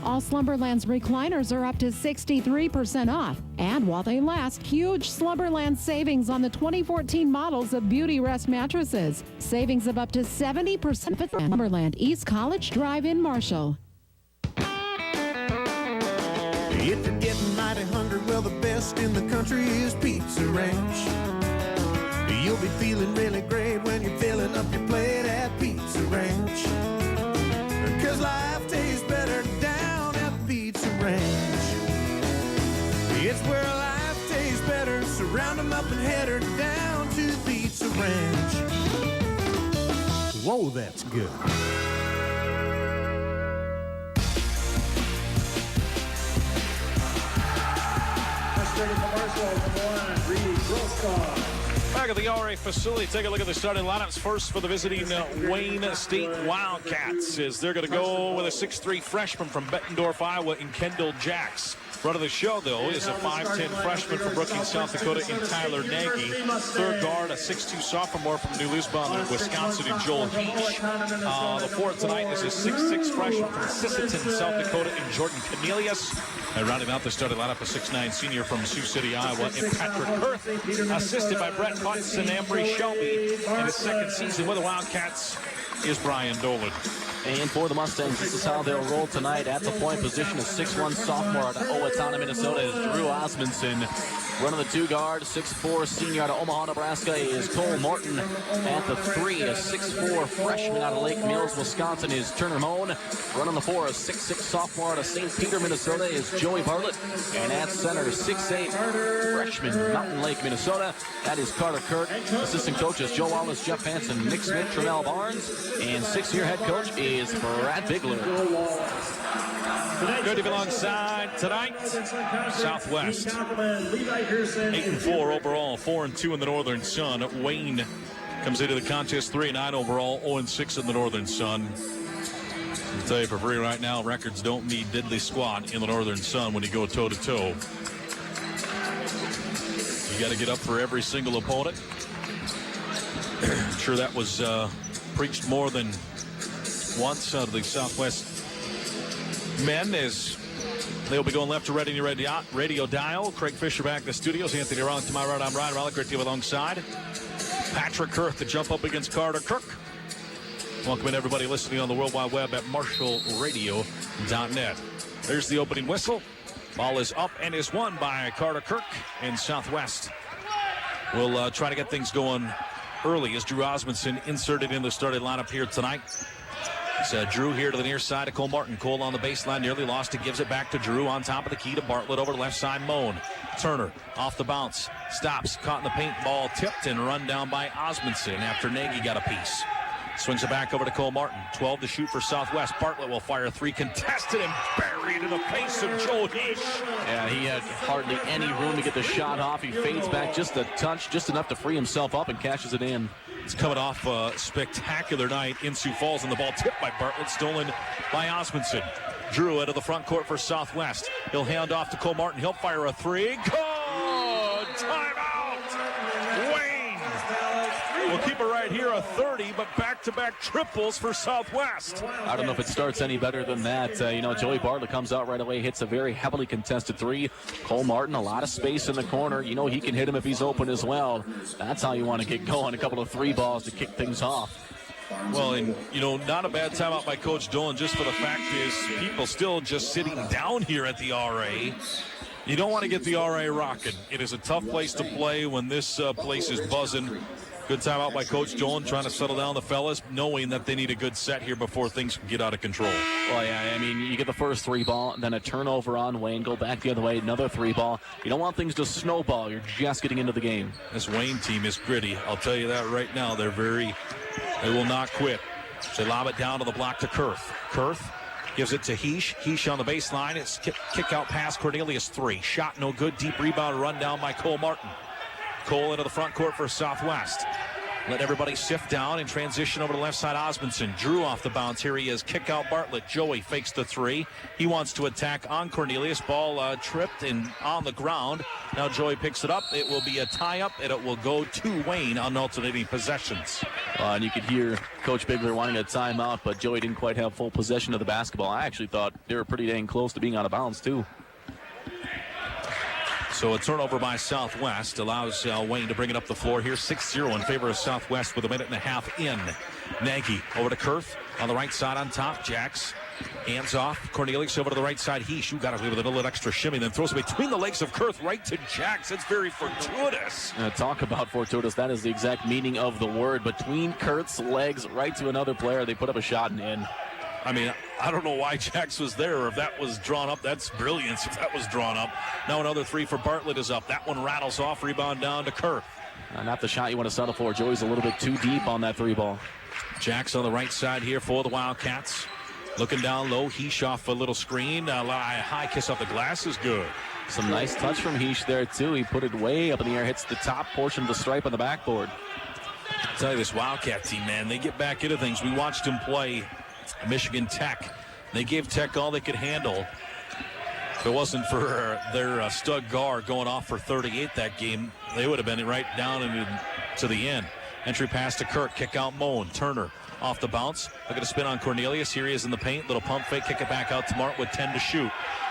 All Slumberland's recliners are up to 63% off. And while they last, huge Slumberland savings on the 2014 models of Beauty Rest mattresses. Savings of up to 70% at Slumberland, East College Drive in Marshall. If you're getting mighty hungry, well, the best in the country is Pizza Ranch. You'll be feeling really great when you're filling up your plate at Pizza Ranch. 'Cause life tastes better down at Pizza Ranch. It's where life tastes better, so round 'em up and head her down to Pizza Ranch. Whoa, that's good. Back at the RA facility, take a look at the starting lineups. First for the visiting Wayne State Wildcats, is they're going to go with a 6'3 freshman from Bettendorf, Iowa, in Kendall Jacks. Front of the show, though, is a 5'10 freshman from Brookings, South Dakota, in Tyler Nagy. Third guard, a 6'2 sophomore from New Lisbon, Wisconsin, in Joel Heesh. The fourth tonight is a 6'6 freshman from Sisseton, South Dakota, in Jordan Cornelius. And rounding out the starting lineup, a 6'9 senior from Sioux City, Iowa, in Patrick Kurth, assisted by Brett Butts and Embry Shelby. In his second season with the Wildcats is Brian Dolan. And for the Mustangs, this is how they'll roll tonight. At the point position, a 6'1 sophomore out of Owatonna, Minnesota, is Drew Osmondson. Running the 2 guard, 6'4 senior out of Omaha, Nebraska, is Cole Morton. At the 3, a 6'4 freshman out of Lake Mills, Wisconsin, is Turner Moan. Running the 4, a 6'6 sophomore out of St. Peter, Minnesota, is Joey Bartlett. And at center, 6'8 freshman, Mountain Lake, Minnesota, that is Carter Kirk. Assistant coaches Joe Wallace, Jeff Hansen, Nick Smith, Tramel Barnes, and 6-year head coach is Brad Bigler. Good to be alongside tonight. Southwest 8-4 overall, 4-2 in the Northern Sun. Wayne comes into the contest 3-9 overall, 0-6 in the Northern Sun. I'll tell you for free right now, records don't mean diddly squat in the Northern Sun when you go toe to toe. You got to get up for every single opponent. I'm sure that was preached more than once out of the Southwest men, as they'll be going left to right in your radio dial. Craig Fisher back in the studios. Anthony Ronk to my right. I'm Ryan Rollick, you alongside Patrick Kurth to jump up against Carter Kirk. Welcome in everybody listening on the World Wide Web at MarshallRadio.net. There's the opening whistle. Ball is up and is won by Carter Kirk, and Southwest will try to get things going early as Drew Osmondson inserted in the starting lineup here tonight. It's Drew here to the near side of Cole Martin. Cole on the baseline, nearly lost it, gives it back to Drew on top of the key to Bartlett over the left side. Moan. Turner off the bounce, stops, caught in the paint, ball tipped and run down by Osmondson after Nagy got a piece. Swings it back over to Cole Martin. 12 to shoot for Southwest. Bartlett will fire 3, contested and buried in the face of Joel Heesh. Yeah, he had hardly any room to get the shot off. He fades back just a touch, just enough to free himself up and cashes it in. It's coming off a spectacular night in Sioux Falls, and the ball tipped by Bartlett, stolen by Osmondson. Drew out of the front court for Southwest. He'll hand off to Cole Martin. He'll fire a 3. Good! Timeout! Wayne will keep it right here, a 30, but back-to-back triples for Southwest. I don't know if it starts any better than that. Joey Bartlett comes out right away, hits a very heavily contested 3. Cole Martin, a lot of space in the corner. You know he can hit him if he's open as well. That's how you want to get going. A couple of 3 balls to kick things off. Well, and, not a bad timeout by Coach Dolan, just for the fact is people still just sitting down here at the RA. You don't want to get the RA rocking. It is a tough place to play when this place is buzzing. Good timeout by Coach Dolan, trying to settle down the fellas, knowing that they need a good set here before things get out of control. Well, yeah, you get the first 3 ball, then a turnover on Wayne, go back the other way, another 3 ball. You don't want things to snowball. You're just getting into the game. This Wayne team is gritty. I'll tell you that right now. They will not quit. They lob it down to the block to Kurth. Kurth gives it to Heesh. Heesh on the baseline. It's kick out pass. Cornelius 3. Shot no good. Deep rebound run down by Cole Martin. Cole into the front court for Southwest. Let everybody sift down and transition over to the left side. Osmondson drew off the bounce. Here he is. Kick out Bartlett. Joey fakes the three. He wants to attack on Cornelius. Ball tripped and on the ground. Now Joey picks it up. It will be a tie-up, and it will go to Wayne on alternating possessions. And you could hear Coach Bigler wanting a timeout, but Joey didn't quite have full possession of the basketball. I actually thought they were pretty dang close to being out of bounds, too. So a turnover by Southwest allows Wayne to bring it up the floor here. 6-0 in favor of Southwest with a minute and a half in. Nagy over to Kurth on the right side on top. Jacks hands off. Cornelius over to the right side. Heesh, got away with a little extra shimmy, then throws it between the legs of Kurth right to Jacks. It's very fortuitous. Talk about fortuitous. That is the exact meaning of the word. Between Kurth's legs right to another player. They put up a shot and in. I mean, I don't know why Jacks was there, or if that was drawn up. That's brilliance if that was drawn up. Now another three for Bartlett is up. That one rattles off. Rebound down to Kurth. Not the shot you want to settle for. Joey's a little bit too deep on that three ball. Jacks on the right side here for the Wildcats. Looking down low. Heesh off a little screen. A high kiss off the glass is good. Some nice touch from Heesh there, too. He put it way up in the air. Hits the top portion of the stripe on the backboard. I'll tell you, this Wildcat team, man, they get back into things. We watched him play Michigan Tech. They gave Tech all they could handle. If it wasn't for their stud guard going off for 38 that game, they would have been right down to the end. Entry pass to Kirk, kick out Moen. Turner off the bounce. Look at the spin on Cornelius. Here he is in the paint. Little pump fake, kick it back out to Martin with 10 to shoot.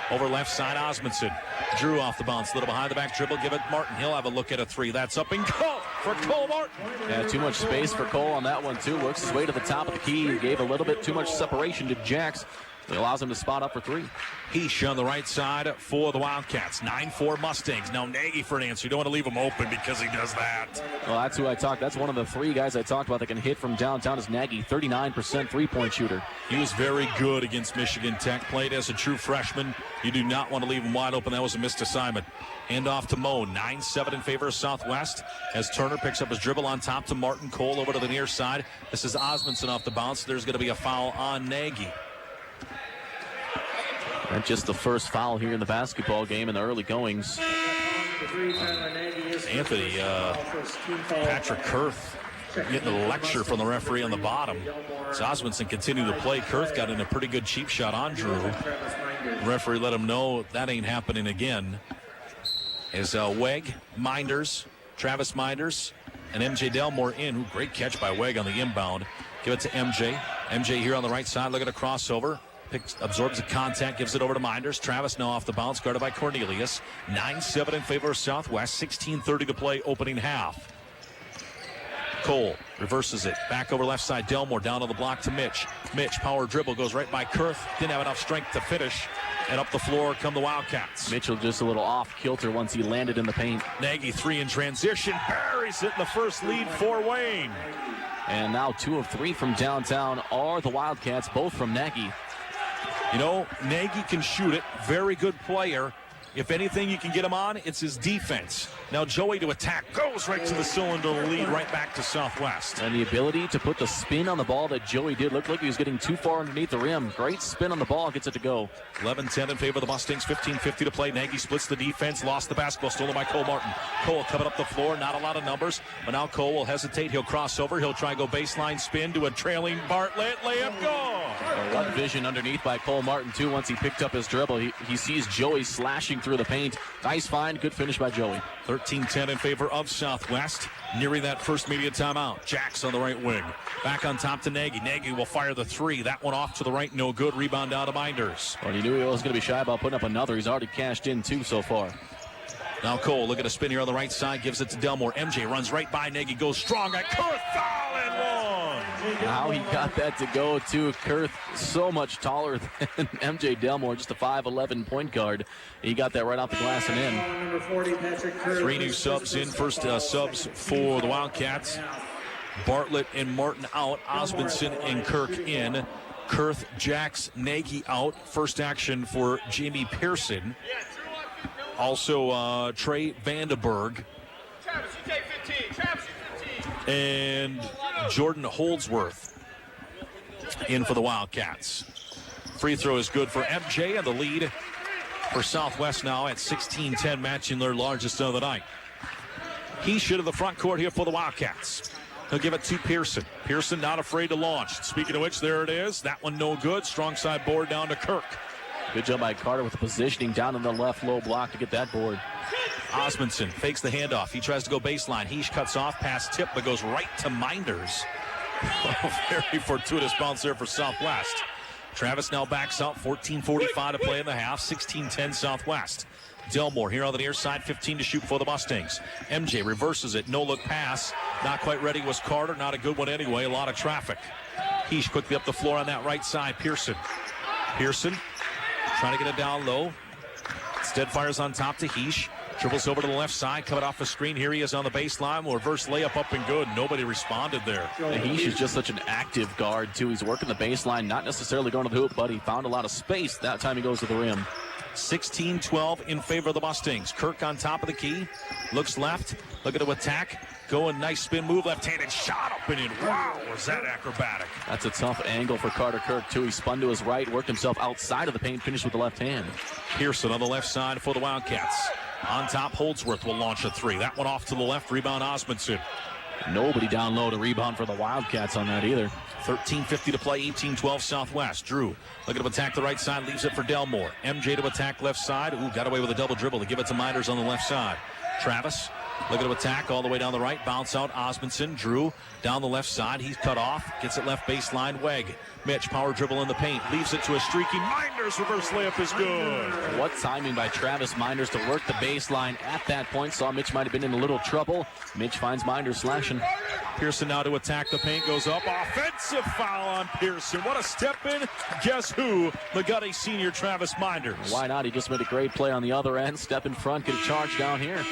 Over left side, Osmondson. Drew off the bounce. Little behind the back dribble. Give it Martin. He'll have a look at a three. That's up and go for Cole Martin. Yeah, too much space for Cole on that one, too. Works his way to the top of the key. He gave a little bit too much separation to Jacks. It allows him to spot up for three. Heesh on the right side for the Wildcats. 9-4 Mustangs. Now Nagy for an answer. You don't want to leave him open because he does that. Well, that's who I talked. That's one of the three guys I talked about that can hit from downtown is Nagy, 39% three-point shooter. He was very good against Michigan Tech. Played as a true freshman. You do not want to leave him wide open. That was a missed assignment. Hand off to Moen. 9-7 in favor of Southwest as Turner picks up his dribble on top to Martin. Cole over to the near side. This is Osmondson off the bounce. There's going to be a foul on Nagy. That's just the first foul here in the basketball game in the early goings. Anthony, Patrick Kurth getting a lecture from the referee on the bottom. As Osmondson continued to play, Kurth got in a pretty good cheap shot on Drew. The referee let him know that ain't happening again. As Weg, Minders, Travis Minders, and MJ Delmore in. Great catch by Weg on the inbound. Give it to MJ. MJ here on the right side. Look at a crossover. Absorbs the contact, gives it over to Minders. Travis now off the bounce, guarded by Cornelius. 9-7 in favor of Southwest. 16:30 to play, opening half. Cole reverses it. Back over left side, Delmore down on the block to Mitch. Mitch, power dribble, goes right by Kurth. Didn't have enough strength to finish. And up the floor come the Wildcats. Mitchell just a little off kilter once he landed in the paint. Nagy three in transition. Buries it in the first lead for Wayne. And now 2 of 3 from downtown are the Wildcats, both from Nagy. You know, Nagy can shoot it. Very good player. If anything you can get him on, it's his defense. Now Joey to attack. Goes right to the cylinder, lead right back to Southwest. And the ability to put the spin on the ball that Joey did. Looked like he was getting too far underneath the rim. Great spin on the ball. Gets it to go. 11-10 in favor of the Mustangs. 15:50 to play. Nagy splits the defense. Lost the basketball. Stolen by Cole Martin. Cole coming up the floor. Not a lot of numbers. But now Cole will hesitate. He'll cross over. He'll try to go baseline spin to a trailing Bartlett. Layup gone. One vision underneath by Cole Martin, too. Once he picked up his dribble, he sees Joey slashing through the paint. Nice find. Good finish by Joey. 13-10 in favor of Southwest. Nearing that first media timeout. Jacks on the right wing. Back on top to Nagy. Nagy will fire the three. That one off to the right. No good. Rebound down to Minders. Well, he knew he was going to be shy about putting up another. He's already cashed in 2 so far. Now Cole, look at a spin here on the right side. Gives it to Delmore. MJ runs right by Nagy. Goes strong at Kurth. Foul and one. How he got that to go, too. Kurth so much taller than MJ Delmore. Just a 5'11" point guard. He got that right off the glass and in. Number 40, Patrick Kurth. 3 new subs in. First subs for the Wildcats. Bartlett and Martin out. Osmondson and Kirk in. Kurth, Jacks, Nagy out. First action for Jamie Pearson. Also, Trey Vandenberg. And Jordan Holdsworth in for the Wildcats. Free throw is good for MJ, and the lead for Southwest now at 16-10, matching their largest of the night. He should have the front court here for the Wildcats. He'll give it to Pearson. Pearson not afraid to launch. Speaking of which, there it is. That one no good. Strong side board down to Kirk. Good job by Carter with the positioning down in the left low block to get that board. Osmondson fakes the handoff. He tries to go baseline. Heesh cuts off, pass tip, but goes right to Minders. Very fortuitous bounce there for Southwest. Travis now backs out. 14:45 to play in the half. 16-10 Southwest. Delmore here on the near side. 15 to shoot for the Mustangs. MJ reverses it. No look pass. Not quite ready was Carter. Not a good one anyway. A lot of traffic. Heesh quickly up the floor on that right side. Pearson trying to get it down low. Instead fires on top to Heesh. Dribbles over to the left side. Coming off a screen. Here he is on the baseline. Reverse layup up and good. Nobody responded there. Heesh is just such an active guard, too. He's working the baseline. Not necessarily going to the hoop, but he found a lot of space. That time he goes to the rim. 16-12 in favor of the Mustangs. Kirk on top of the key. Looks left. Looking to attack. Going nice spin move. Left-handed shot up and in. Wow, was that acrobatic. That's a tough angle for Carter Kirk, too. He spun to his right, worked himself outside of the paint, finished with the left hand. Pearson on the left side for the Wildcats. On top, Holdsworth will launch a three. That one off to the left. Rebound, Osmondson. Nobody down low to rebound for the Wildcats on that either. 13:50 to play, 18-12 Southwest. Drew looking to attack the right side, leaves it for Delmore. MJ to attack left side. Ooh, got away with a double dribble to give it to Minders on the left side. Travis looking to attack all the way down the right. Bounce out, Osmondson. Drew down the left side. He's cut off. Gets it left baseline. Weg. Mitch, power dribble in the paint. Leaves it to a streaky Minders. Reverse layup is good. What timing by Travis Minders to work the baseline at that point. Saw Mitch might have been in a little trouble. Mitch finds Minders slashing. Pearson now to attack the paint. Goes up. Offensive foul on Pearson. What a step in. Guess who? Magutty senior Travis Minders. Why not? He just made a great play on the other end. Step in front. Get a charge down here.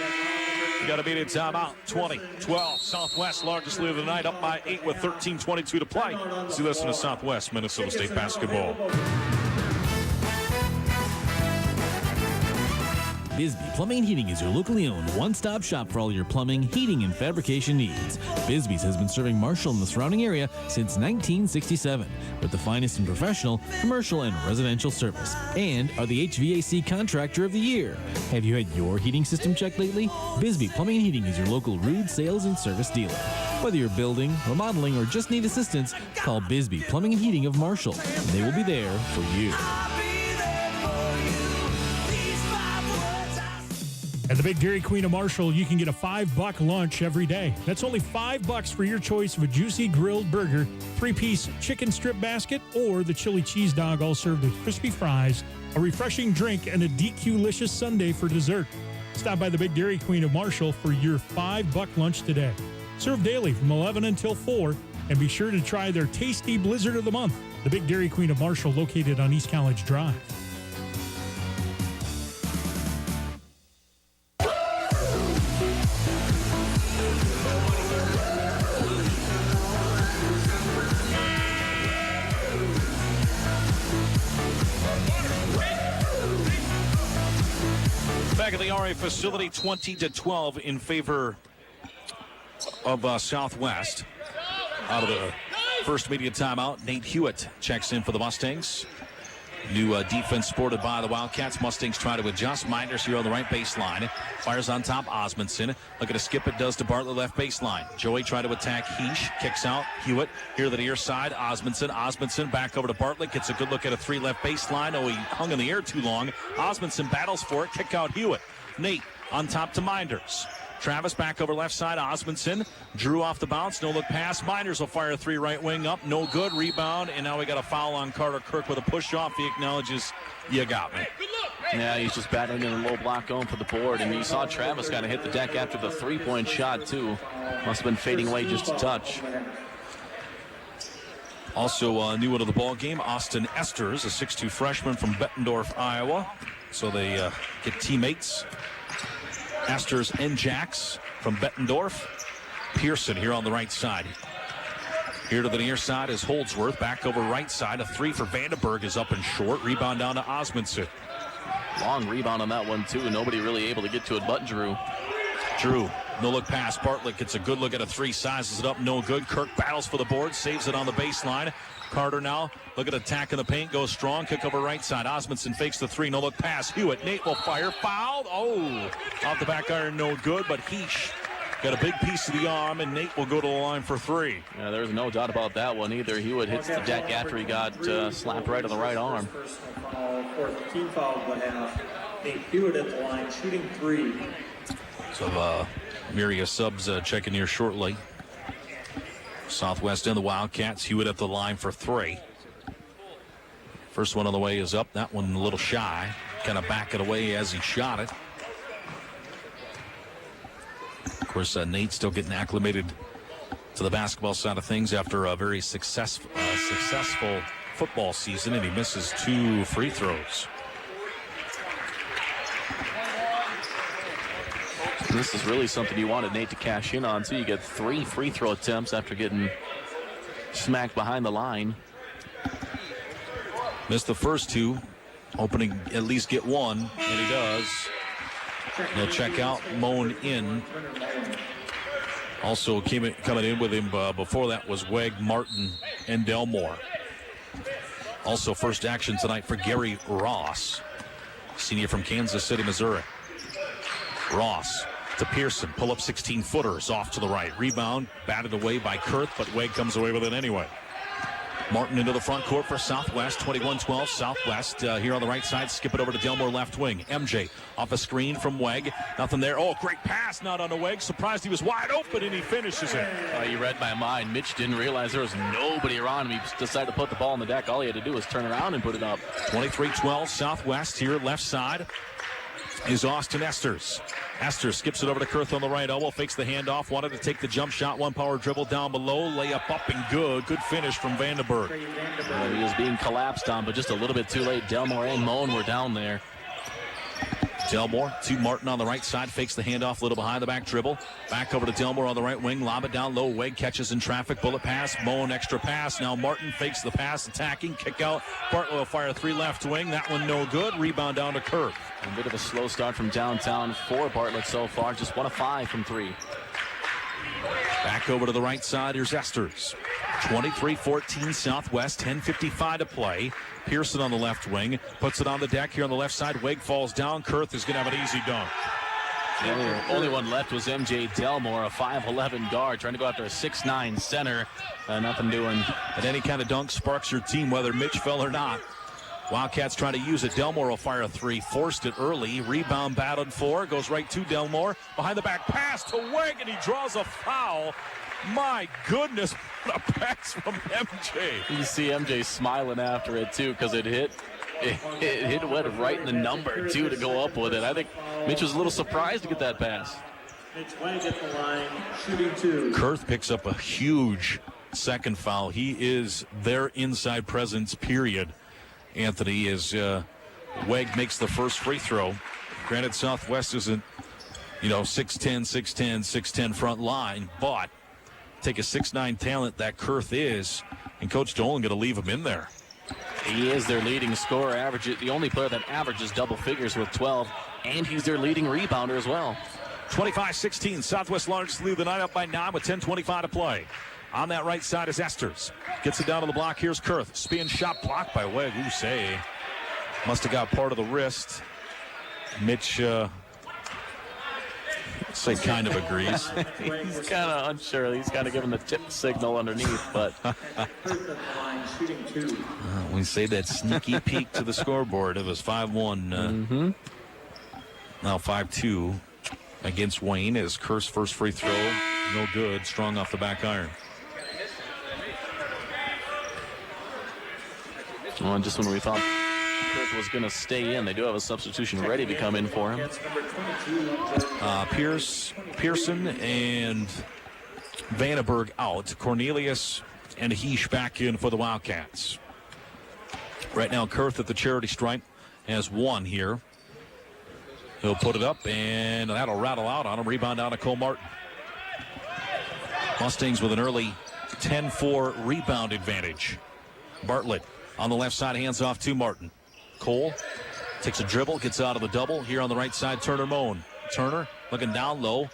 You got a immediate timeout. 20-12. Southwest largest lead of the night, up by 8 with 13:22 to play. See, listen to Southwest Minnesota State basketball. Bisbee Plumbing and Heating is your locally owned one-stop shop for all your plumbing, heating, and fabrication needs. Bisbee's has been serving Marshall and the surrounding area since 1967 with the finest in professional, commercial, and residential service, and are the HVAC Contractor of the Year. Have you had your heating system checked lately? Bisbee Plumbing and Heating is your local Rude sales and service dealer. Whether you're building, remodeling, or just need assistance, call Bisbee Plumbing and Heating of Marshall, and they will be there for you. At the Big Dairy Queen of Marshall, you can get a $5 lunch every day. That's only $5 for your choice of a juicy grilled burger, 3-piece chicken strip basket, or the chili cheese dog, all served with crispy fries, a refreshing drink, and a DQ-licious sundae for dessert. Stop by the Big Dairy Queen of Marshall for your $5 lunch today. Served daily from 11 until 4, and be sure to try their tasty Blizzard of the Month. The Big Dairy Queen of Marshall, located on East College Drive. Back at the RA facility, 20-12 in favor of Southwest. Out of the first media timeout, Nate Hewitt checks in for the Mustangs. New defense sported by the Wildcats. Mustangs try to adjust. Minders here on the right baseline. Fires on top, Osmondson. Looking to skip it, does to Bartlett left baseline. Joey try to attack Heesh. Kicks out. Hewitt here to the near side. Osmondson back over to Bartlett. Gets a good look at a three left baseline. Oh, he hung in the air too long. Osmondson battles for it. Kick out Hewitt. Nate on top to Minders. Travis back over left side. Osmondson drew off the bounce. No look pass. Minders will fire a three right wing up. No good. Rebound. And now we got a foul on Carter Kirk with a push off. He acknowledges, you got me. Yeah, he's just battling in a low block going for the board. And you saw Travis kind of hit the deck after the three-point shot, too. Must have been fading away just a touch. Also new into the ball game, Austin Esters, a 6'2 freshman from Bettendorf, Iowa. So they get teammates. Esters and Jacks from Bettendorf. Pearson here on the right side. Here to the near side is Holdsworth. Back over right side. A three for Vandenberg is up and short. Rebound down to Osmondson. Long rebound on that one, too. Nobody really able to get to it but Drew. No look pass. Bartlett gets a good look at a three. Sizes it up. No good. Kirk battles for the board. Saves it on the baseline. Carter now. Look at attack in the paint. Goes strong. Kick over right side. Osmondson fakes the three. No look pass. Hewitt. Nate will fire. Fouled. Oh. Off the back iron. No good. But Heesh got a big piece of the arm, and Nate will go to the line for 3. Yeah, there's no doubt about that one either. Hewitt hits the deck after he got slapped right on the right arm. Personal foul, fourth team foul of the half. Nate Hewitt at the line, shooting 3. So Myria subs checking here shortly. Southwest and the Wildcats. Hewitt at the line for 3. First one on the way is up. That one a little shy. Kind of back it away as he shot it. Of course, Nate still getting acclimated to the basketball side of things after a very successful football season, and he misses 2 free throws. This is really something you wanted Nate to cash in on, too. You get 3 free throw attempts after getting smacked behind the line. Missed the first 2, hoping to at least get 1, and he does. He'll check out, Moan in. Also coming in with him before that was Weg, Martin, and Delmore. Also first action tonight for Gary Ross, senior from Kansas City, Missouri. Ross to Pearson, pull up 16-footers off to the right. Rebound, batted away by Kurth, but Weg comes away with it anyway. Martin into the front court for Southwest, 21-12. Southwest here on the right side, skip it over to Delmore left wing. MJ off a screen from Weg, nothing there. Oh, great pass, not on the Weg. Surprised he was wide open, and he finishes it. You read my mind. Mitch didn't realize there was nobody around him. He decided to put the ball on the deck. All he had to do was turn around and put it up. 23-12, Southwest here, left side is Austin Esters. Esters skips it over to Kurth on the right elbow, fakes the handoff, wanted to take the jump shot, 1 power dribble down below, layup up and good. Good finish from Vandenberg. He was being collapsed on, but just a little bit too late. Delmore and Moan were down there. Delmore to Martin on the right side, fakes the handoff, a little behind the back dribble. Back over to Delmore on the right wing, lob it down low. Weg catches in traffic, bullet pass. Moan extra pass. Now Martin fakes the pass, attacking, kick out. Bartlett will fire 3 left wing. That one no good. Rebound down to Kurth. A bit of a slow start from downtown for Bartlett so far. Just 1 of 5 from 3. Back over to the right side. Here's Esters. 23-14 Southwest, 10:55 to play. Pearson on the left wing, puts it on the deck here on the left side. Weg falls down. Kurth is going to have an easy dunk. The only one left was MJ Delmore, a 5'11 guard, trying to go after a 6'9 center. Nothing doing. And any kind of dunk sparks your team, whether Mitch fell or not. Wildcats trying to use it. Delmore will fire a 3. Forced it early. Rebound battled for. Goes right to Delmore. Behind the back pass to Weg, and he draws a foul. My goodness, what a pass from MJ. You see MJ smiling after it, too, because it hit Wed right in the number, too, to go up with it. I think Mitch was a little surprised to get that pass. Mitch Weg at the line, shooting 2. Kurth picks up a huge second foul. He is their inside presence, period. Anthony, as Weg makes the first free throw. Granted, Southwest isn't, 6'10", 6'10", 6'10 front line, but take a 6'9 talent that Kurth is, and Coach Dolan going to leave him in there. He is their leading scorer, the only player that averages double figures with 12, and he's their leading rebounder as well. 25-16, Southwest Large lead the night up by 9 with 10:25 to play. On that right side is Esters. Gets it down to the block. Here's Kurth. Spin shot blocked by Weg. Say must have got part of the wrist. Mitch, say kind of agrees. He's kind of unsure. He's kind of giving the tip signal underneath, but we say that sneaky peek to the scoreboard. It was 5-1. Now 5-2 against Wayne as Kurth's first free throw. No good. Strong off the back iron. Well, just when we thought Kurth was going to stay in, they do have a substitution ready to come in for him. Pearson and Vandenberg out. Cornelius and Heesh back in for the Wildcats. Right now, Kurth at the charity stripe has 1 here. He'll put it up, and that'll rattle out on him. Rebound down to Cole Martin. Mustangs with an early 10-4 rebound advantage. Bartlett on the left side, hands off to Martin. Cole takes a dribble, gets out of the double. Here on the right side, Turner Moan. Turner looking down low.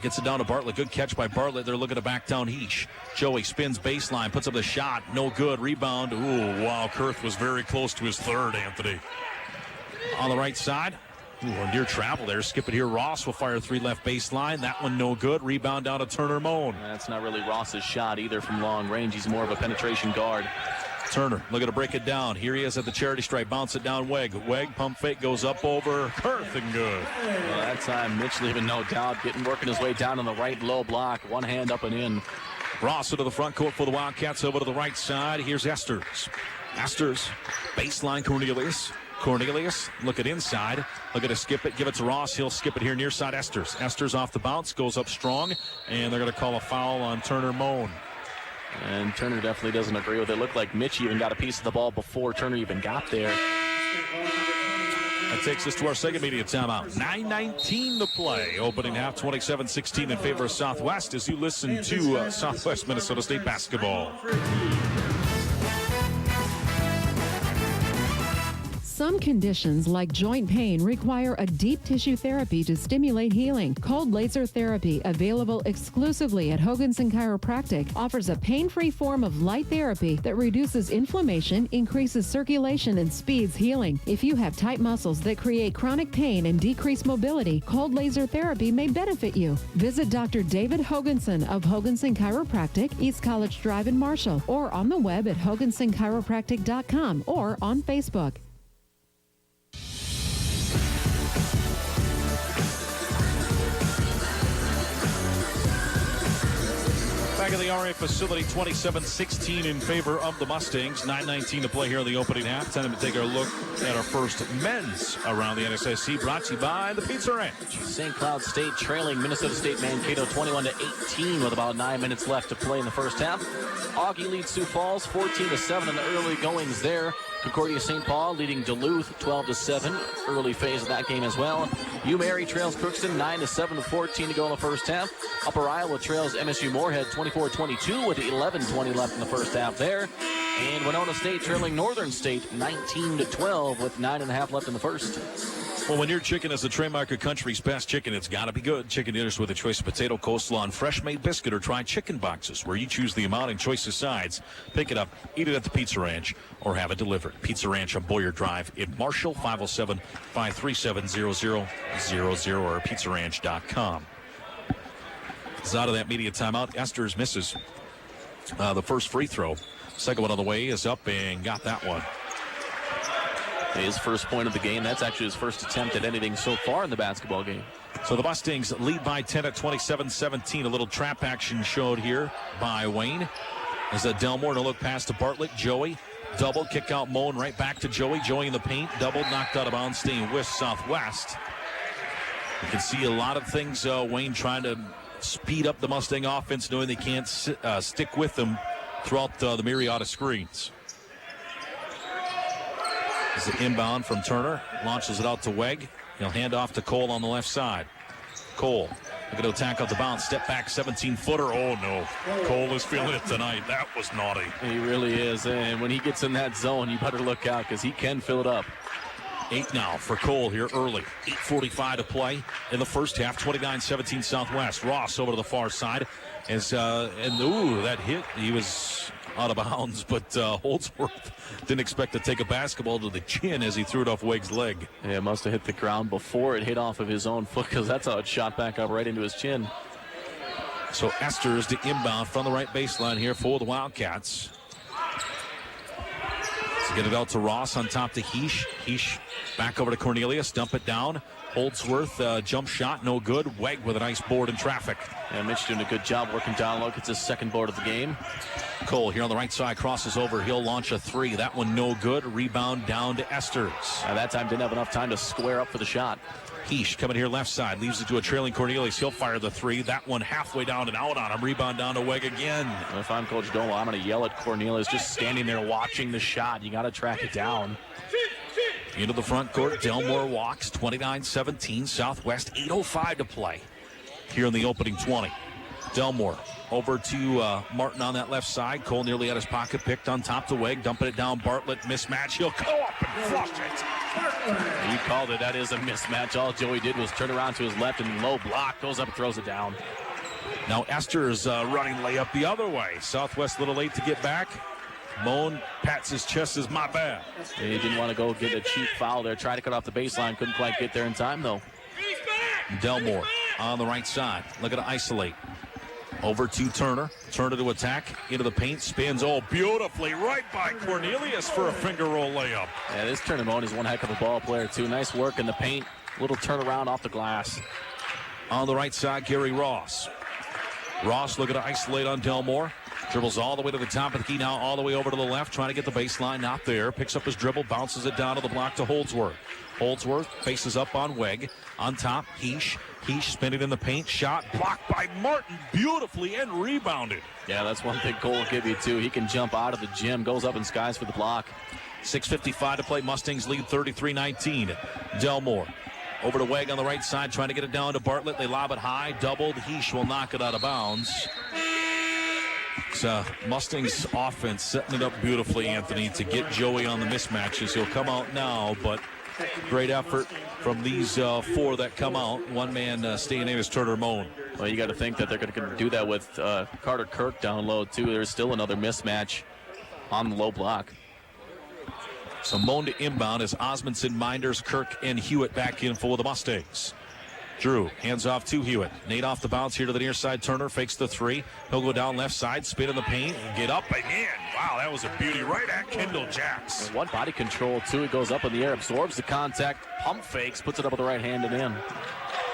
Gets it down to Bartlett. Good catch by Bartlett. They're looking to back down Heesh. Joey spins baseline, puts up the shot. No good. Rebound. Ooh, wow. Kurth was very close to his third, Anthony. On the right side, Ooh, near travel there. Skip it here. Ross will fire 3 left baseline. That one no good. Rebound down to Turner Moan. That's not really Ross's shot either from long range. He's more of a penetration guard. Turner looking to break it down. Here he is at the charity stripe. Bounce it down. Weg pump fake goes up over Perth and good. Well, that time Mitch leaving no doubt, working his way down on the right low block. One hand up and in. Ross into the front court for the Wildcats. Over to the right side. Here's Esters. Esters baseline. Cornelius looking inside. Looking to skip it. Give it to Ross. He'll skip it here near side. Esters off the bounce. Goes up strong. And they're going to call a foul on Turner Moan. And Turner definitely doesn't agree with it. It looked like Mitch even got a piece of the ball before Turner even got there. That takes us to our second media timeout. 9:19 to play. Opening half 27-16 in favor of Southwest as you listen to Southwest Minnesota State basketball. Some conditions like joint pain require a deep tissue therapy to stimulate healing. Cold laser therapy, available exclusively at Hoganson Chiropractic, offers a pain-free form of light therapy that reduces inflammation, increases circulation, and speeds healing. If you have tight muscles that create chronic pain and decrease mobility, cold laser therapy may benefit you. Visit Dr. David Hoganson of Hoganson Chiropractic, East College Drive in Marshall, or on the web at hogansonchiropractic.com or on Facebook. Back at the RA facility, 27-16 in favor of the Mustangs. 9:19 to play here in the opening half. Time to take a look at our first men's around the NSSC, brought to you by the Pizza Ranch. St. Cloud State trailing Minnesota State Mankato 21-18 with about 9 minutes left to play in the first half. Augie leads Sioux Falls 14-7 in the early goings there. Concordia St. Paul leading Duluth 12-7. Early phase of that game as well. U-Mary trails Crookston 9-7 with 14 to go in the first half. Upper Iowa trails MSU Moorhead 24-22 with 11:20 left in the first half there. And Winona State trailing Northern State 19-12 with 9.5 left in the first. Well, when your chicken is the trademark of country's best chicken, it's got to be good. Chicken dinners with a choice of potato, coleslaw, and fresh-made biscuit, or try chicken boxes where you choose the amount and choice of sides. Pick it up, eat it at the Pizza Ranch, or have it delivered. Pizza Ranch on Boyer Drive in Marshall, 507-537-0000 or pizzaranch.com. It's out of that media timeout. Esters misses the first free throw. Second one on the way is up and got that one. His first point of the game. That's actually his first attempt at anything so far in the basketball game. So the Mustangs lead by 10 at 27-17. A little trap action showed here by Wayne. As Delmore to look past to Bartlett. Joey double kick out Moan right back to Joey. Joey in the paint. Double knocked out of bounds, staying with Southwest. You can see a lot of things. Wayne trying to speed up the Mustang offense, knowing they can't stick with them throughout the myriad of screens. This is the inbound from Turner. Launches it out to Weg. He'll hand off to Cole on the left side. Cole looking to attack off the bounce. Step back, 17-footer. Oh, no. Cole is feeling it tonight. That was naughty. He really is. And when he gets in that zone, you better look out because he can fill it up. 8 now for Cole here early. 8:45 to play in the first half. 29-17 Southwest. Ross over to the far side. That hit. He was out of bounds, but Holdsworth didn't expect to take a basketball to the chin as he threw it off Wegg's leg. Yeah, it must have hit the ground before it hit off of his own foot, because that's how it shot back up right into his chin. So Esters to inbound from the right baseline here for the Wildcats. To get it out to Ross on top to Heesh. Heesh back over to Cornelius. Dump it down. Holdsworth, jump shot, no good. Weg with a nice board in traffic. Yeah, Mitch doing a good job working down low. Gets his second board of the game. Cole here on the right side crosses over. He'll launch a three. That one no good. Rebound down to Esters. That time didn't have enough time to square up for the shot. Heesh coming here left side. Leaves it to a trailing Cornelius. He'll fire the three. That one halfway down and out on him. Rebound down to Weg again. And if I'm Coach Domo, I'm going to yell at Cornelius just standing there watching the shot. You got to track it down. Into the front court. Delmore walks. 29-17. Southwest. 8:05 to play here in the opening 20. Delmore over to Martin on that left side. Cole nearly had his pocket picked on top to Weg. Dumping it down. Bartlett mismatch. He'll go up and flush it. You called it. That is a mismatch. All Joey did was turn around to his left and low block. Goes up and throws it down. Now Esters running layup the other way. Southwest a little late to get back. Moan pats his chest, says, my bad. He didn't want to go get a cheap foul there. Tried to cut off the baseline. Couldn't quite get there in time, though. Delmore on the right side. Looking to isolate. Over to Turner. Turner to attack. Into the paint. Spins beautifully right by Cornelius for a finger roll layup. Yeah, this Turner Moan is one heck of a ball player, too. Nice work in the paint. Little turnaround off the glass. On the right side, Gary Ross. Ross looking to isolate on Delmore. Dribbles all the way to the top of the key, now all the way over to the left, trying to get the baseline, not there. Picks up his dribble, bounces it down to the block to Holdsworth. Holdsworth faces up on Weg. On top, Heesh. Heesh spinning in the paint. Shot blocked by Martin beautifully and rebounded. Yeah, that's one thing Cole will give you, too. He can jump out of the gym, goes up in skies for the block. 6:55 to play. Mustangs lead 33-19. Delmore. Over to Weg on the right side, trying to get it down to Bartlett. They lob it high, doubled. Heesh will knock it out of bounds. So Mustangs offense setting it up beautifully, Anthony, to get Joey on the mismatches. He'll come out now, but great effort from these four that come out. One man staying in is Turner Moan. Well, you got to think that they're going to do that with Carter Kirk down low, too. There's still another mismatch on the low block. So Moan to inbound as Osmondson, Minders, Kirk, and Hewitt back in for the Mustangs. Drew hands off to Hewitt. Nate off the bounce here to the near side. Turner fakes the three. He'll go down left side, spin in the paint, get up and in. Wow, that was a beauty right at Kendall Jacks. One body control, too. He goes up in the air, absorbs the contact, pump fakes, puts it up with the right hand and in.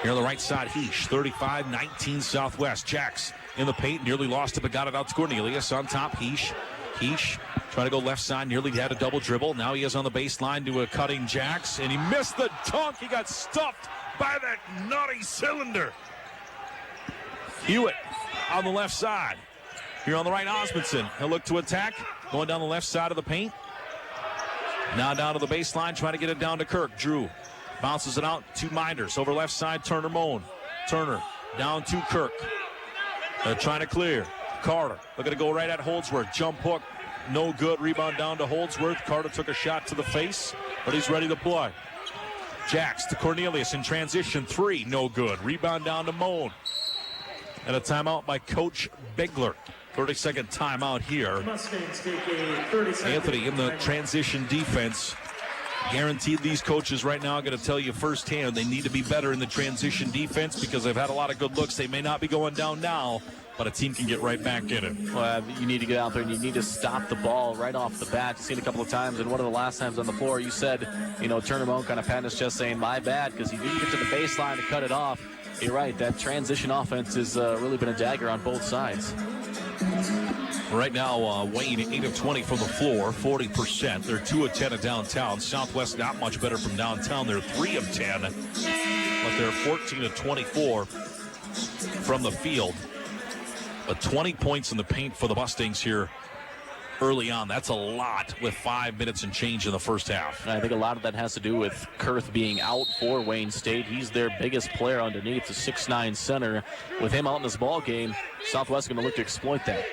Here on the right side, Heesh, 35-19 Southwest. Jacks in the paint, nearly lost it, but got it out to Cornelius. On top, Heesh. Heesh trying to go left side, nearly had a double dribble. Now he is on the baseline to a cutting Jacks, and he missed the dunk. He got stuffed by that naughty cylinder. Hewitt on the left side. Here on the right, Osmondson. He'll look to attack, going down the left side of the paint. Now down to the baseline, trying to get it down to Kirk. Drew bounces it out to Minders. Over left side, Turner Moan. Turner down to Kirk. They're trying to clear. Carter looking to go right at Holdsworth. Jump hook, no good. Rebound down to Holdsworth. Carter took a shot to the face, but he's ready to play. Jacks to Cornelius in transition. Three, no good. Rebound down to Moan. And a timeout by Coach Bigler. 30-second timeout here. Anthony in the transition defense. Guaranteed these coaches right now are going to tell you firsthand they need to be better in the transition defense because they've had a lot of good looks. They may not be going down now, but a team can get right back in it. Well, you need to get out there and you need to stop the ball right off the bat. You've seen it a couple of times, and one of the last times on the floor, you said, Turner Moan kind of patting his chest saying, my bad, because he didn't get to the baseline to cut it off. You're right, that transition offense has really been a dagger on both sides. Right now, Wayne 8 of 20 from the floor, 40%. They're 2 of 10 of downtown. Southwest not much better from downtown. They're 3 of 10, but they're 14 of 24 from the field. But 20 points in the paint for the Mustangs here early on. That's a lot with 5 minutes and change in the first half. I think a lot of that has to do with Kurth being out for Wayne State. He's their biggest player underneath, the 6'9 center. With him out in this ball game, Southwest going to look to exploit that.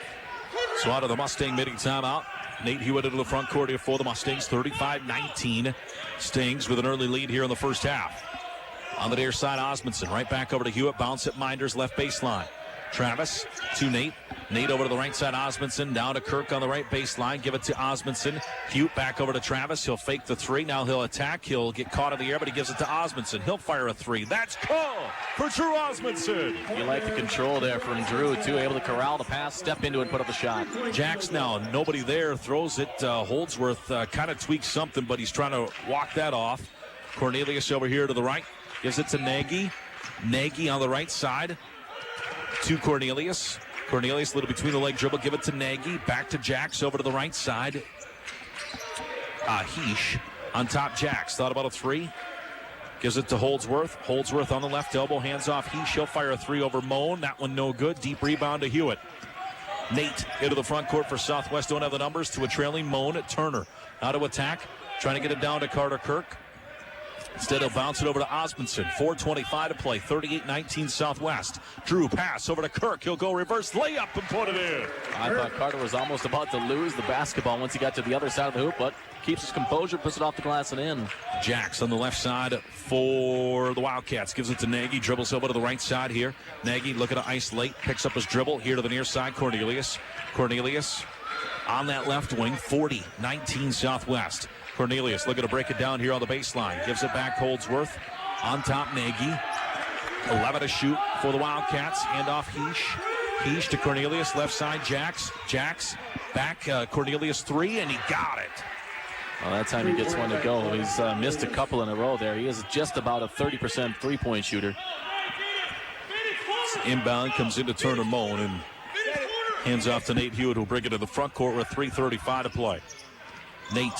So out of the Mustang midi timeout, Nate Hewitt into the front court here for the Mustangs. 35-19. Stings with an early lead here in the first half. On the near side, Osmondson right back over to Hewitt. Bounce at Minders, left baseline. Travis to Nate. Nate over to the right side, Osmondson. Down to Kirk on the right baseline. Give it to Osmondson. Hewitt back over to Travis. He'll fake the three. Now he'll attack. He'll get caught in the air, but he gives it to Osmondson. He'll fire a three. That's called for Drew Osmondson. You like the control there from Drew, too. Able to corral the pass, step into it, and put up a shot. Jacks now. Nobody there. Throws it. Holdsworth kind of tweaks something, but he's trying to walk that off. Cornelius over here to the right. Gives it to Nagy. Nagy on the right side. To Cornelius. Cornelius a little between the leg dribble. Give it to Nagy. Back to Jacks over to the right side. Heesh on top. Jacks thought about a three. Gives it to Holdsworth. Holdsworth on the left elbow. Hands off Heesh. He'll fire a three over Moan. That one no good. Deep rebound to Hewitt. Nate into the front court for Southwest. Don't have the numbers to a trailing Moan at Turner. Now to attack. Trying to get it down to Carter Kirk. Instead, he'll bounce it over to Osmondson. 4:25 to play. 38-19 Southwest. Drew pass over to Kirk. He'll go reverse layup and put it in. I thought Carter was almost about to lose the basketball once he got to the other side of the hoop, but keeps his composure, puts it off the glass and in. Jacks on the left side for the Wildcats. Gives it to Nagy. Dribbles over to the right side here. Nagy looking to isolate. Picks up his dribble here to the near side. Cornelius. on that left wing, 40-19 Southwest. Cornelius looking to break it down here on the baseline. Gives it back Holdsworth. On top, Nagy. 11 to shoot for the Wildcats. Hand off Heesh. Heesh to Cornelius. Left side, Jax. Jax back. Cornelius 3, and he got it. Well, that time he gets one to go. He's missed a couple in a row there. He is just about a 30% three-point shooter. Inbound comes into Turner Moan and hands off to Nate Hewitt, who'll bring it to the front court with 3:35 to play. Nate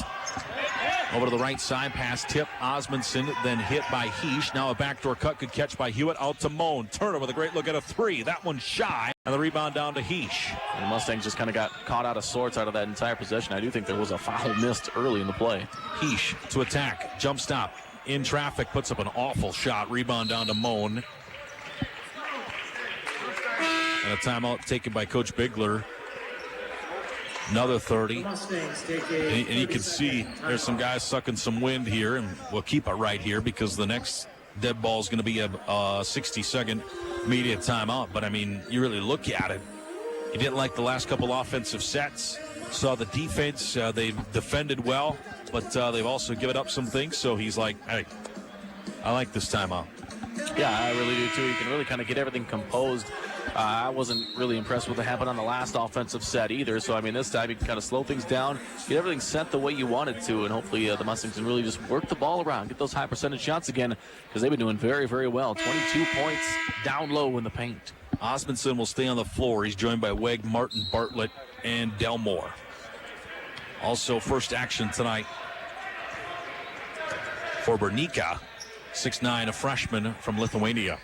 over to the right side, pass tip. Osmondson then hit by Heesh. Now a backdoor cut, good catch by Hewitt. Out to Moan. Turner with a great look at a 3. That one's shy. And the rebound down to Heesh. And the Mustangs just kind of got caught out of sorts out of that entire possession. I do think there was a foul missed early in the play. Heesh to attack. Jump stop. In traffic, puts up an awful shot. Rebound down to Moan. And a timeout taken by Coach Bigler. Another 30. And you can see there's some guys sucking some wind here, and we'll keep it right here because the next dead ball is going to be a 60-second media timeout. But, I mean, you really look at it. He didn't like the last couple offensive sets. Saw the defense. They've defended well, but they've also given up some things. So he's like, hey, I like this timeout. Yeah, I really do, too. You can really kind of get everything composed. I wasn't really impressed with what happened on the last offensive set either. So, I mean, this time you can kind of slow things down, get everything set the way you want it to, and hopefully the Mustangs can really just work the ball around, get those high percentage shots again, because they've been doing very, very well. 22 points down low in the paint. Osmondson will stay on the floor. He's joined by Weg, Martin, Bartlett, and Delmore. Also, first action tonight for Bernica, 6'9", a freshman from Lithuania.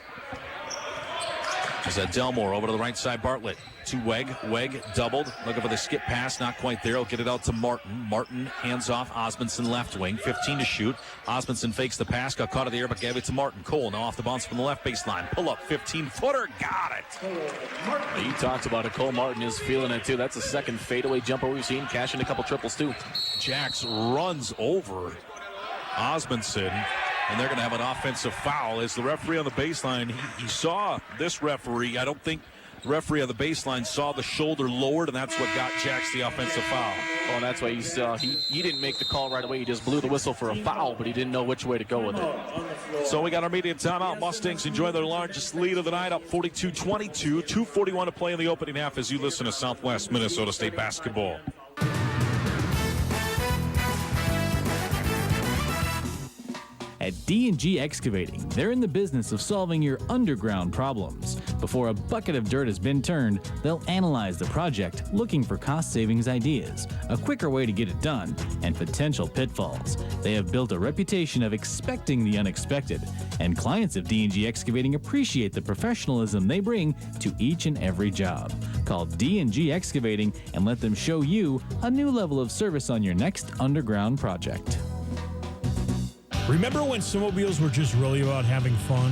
Is that Delmore over to the right side, Bartlett to Weg. Weg doubled, looking for the skip pass, not quite there. He'll get it out to Martin. Martin hands off, Osmondson left wing, 15 to shoot. Osmondson fakes the pass, got caught in the air, but gave it to Martin. Cole now off the bounce from the left baseline. Pull up, 15-footer, got it. You talked about it. Cole Martin is feeling it too. That's the second fadeaway jumper we've seen, cashing a couple triples too. Jax runs over Osmondson. And they're going to have an offensive foul as the referee on the baseline. He saw this referee. I don't think the referee on the baseline saw the shoulder lowered, and that's what got Jax the offensive foul. Oh, and that's why you saw he didn't make the call right away. He just blew the whistle for a foul, but he didn't know which way to go with it. So we got our immediate timeout. Mustangs enjoy their largest lead of the night, up 42-22. 2:41 to play in the opening half as you listen to Southwest Minnesota State basketball. At D&G Excavating, they're in the business of solving your underground problems. Before a bucket of dirt has been turned, they'll analyze the project, looking for cost savings ideas, a quicker way to get it done, and potential pitfalls. They have built a reputation of expecting the unexpected, and clients of D&G Excavating appreciate the professionalism they bring to each and every job. Call D&G Excavating and let them show you a new level of service on your next underground project. Remember when snowmobiles were just really about having fun?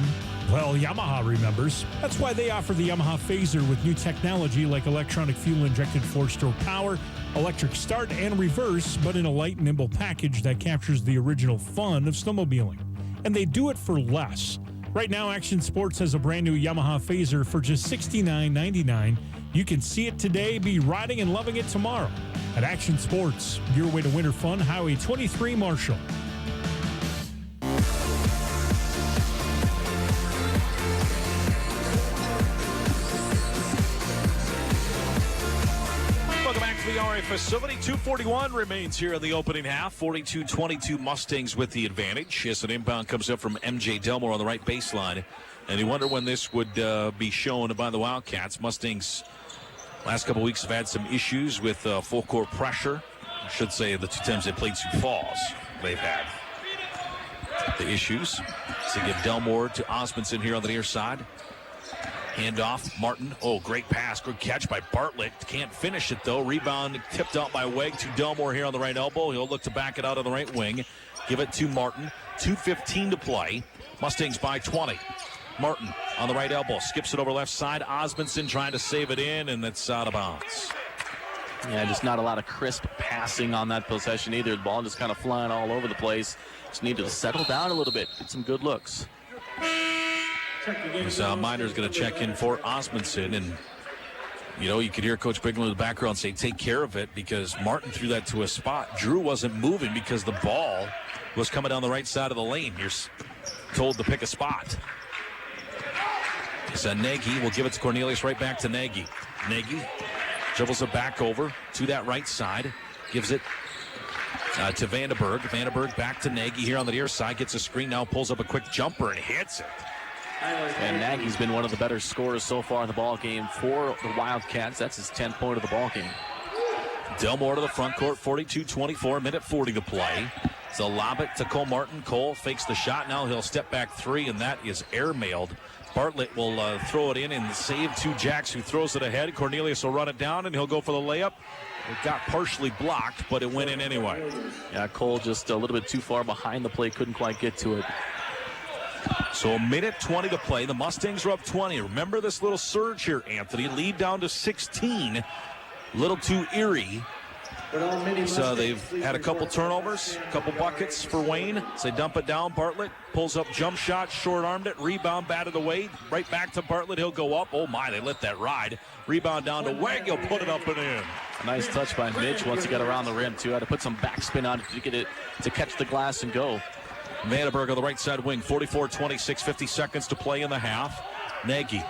Well, Yamaha remembers. That's why they offer the Yamaha Phaser with new technology like electronic fuel-injected four-stroke power, electric start and reverse, but in a light, nimble package that captures the original fun of snowmobiling. And they do it for less. Right now, Action Sports has a brand new Yamaha Phaser for just $69.99. You can see it today, be riding and loving it tomorrow. At Action Sports, your way to winter fun, Highway 23 Marshall. Facility. 2:41 remains here in the opening half. 42-22 Mustangs with the advantage as an inbound comes up from MJ Delmore on the right baseline. And you wonder when this would be shown by the Wildcats. Mustangs last couple weeks have had some issues with full court pressure. I should say the 2 times they played Sioux Falls, they've had the issues. So give Delmore to Osmondson here on the near side. Handoff, Martin. Oh, great pass. Good catch by Bartlett. Can't finish it, though. Rebound tipped out by Weg to Delmore here on the right elbow. He'll look to back it out on the right wing. Give it to Martin. 2:15 to play. Mustangs by 20. Martin on the right elbow. Skips it over left side. Osmondson trying to save it in, and that's out of bounds. Yeah, just not a lot of crisp passing on that possession either. The ball just kind of flying all over the place. Just needed to settle down a little bit. Get some good looks. Miner's going to check in for Osmondson, and You know, you could hear Coach Bigler in the background say, take care of it, because Martin threw that to a spot. Drew wasn't moving because the ball was coming down the right side of the lane. You're told to pick a spot. So Nagy will give it to Cornelius, right back to Nagy. Nagy dribbles it back over to that right side. Gives it to Vandenberg. Vandenberg back to Nagy here on the near side. Gets a screen now, pulls up a quick jumper and hits it. And Nagy's been one of the better scorers so far in the ball game for the Wildcats. That's his 10th point of the ball game. Delmore to the front court, 42-24, minute 40 to play. So lob it to Cole Martin. Cole fakes the shot. Now he'll step back three, and that is airmailed. Bartlett will throw it in and save to Jacks, who throws it ahead. Cornelius will run it down, and he'll go for the layup. It got partially blocked, but it went in anyway. Yeah, Cole just a little bit too far behind the play, couldn't quite get to it. So a minute 20 to play. The Mustangs are up 20. Remember this little surge here, Anthony. Lead down to 16. A little too eerie. So they've had a couple turnovers, a couple buckets for Wayne. So they dump it down. Bartlett pulls up jump shot, short-armed it, rebound, batted away. Right back to Bartlett. He'll go up. Oh, my, they let that ride. Rebound down to Weg. He'll put it up and in. A nice touch by Mitch once he got around the rim, too. Had to put some backspin on it to get it to catch the glass and go. Vandenberg on the right side wing, 44-26, 50 seconds to play in the half. Nagy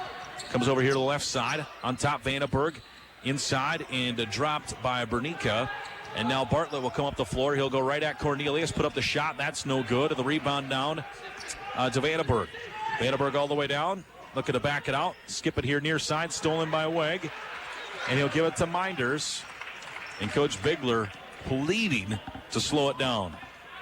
comes over here to the left side. On top, Vandenberg inside and dropped by Bernica. And now Bartlett will come up the floor. He'll go right at Cornelius, put up the shot. That's no good. And the rebound down to Vandenberg. Vandenberg all the way down. Looking to back it out. Skip it here near side. Stolen by Weg. And he'll give it to Minders. And Coach Bigler pleading to slow it down.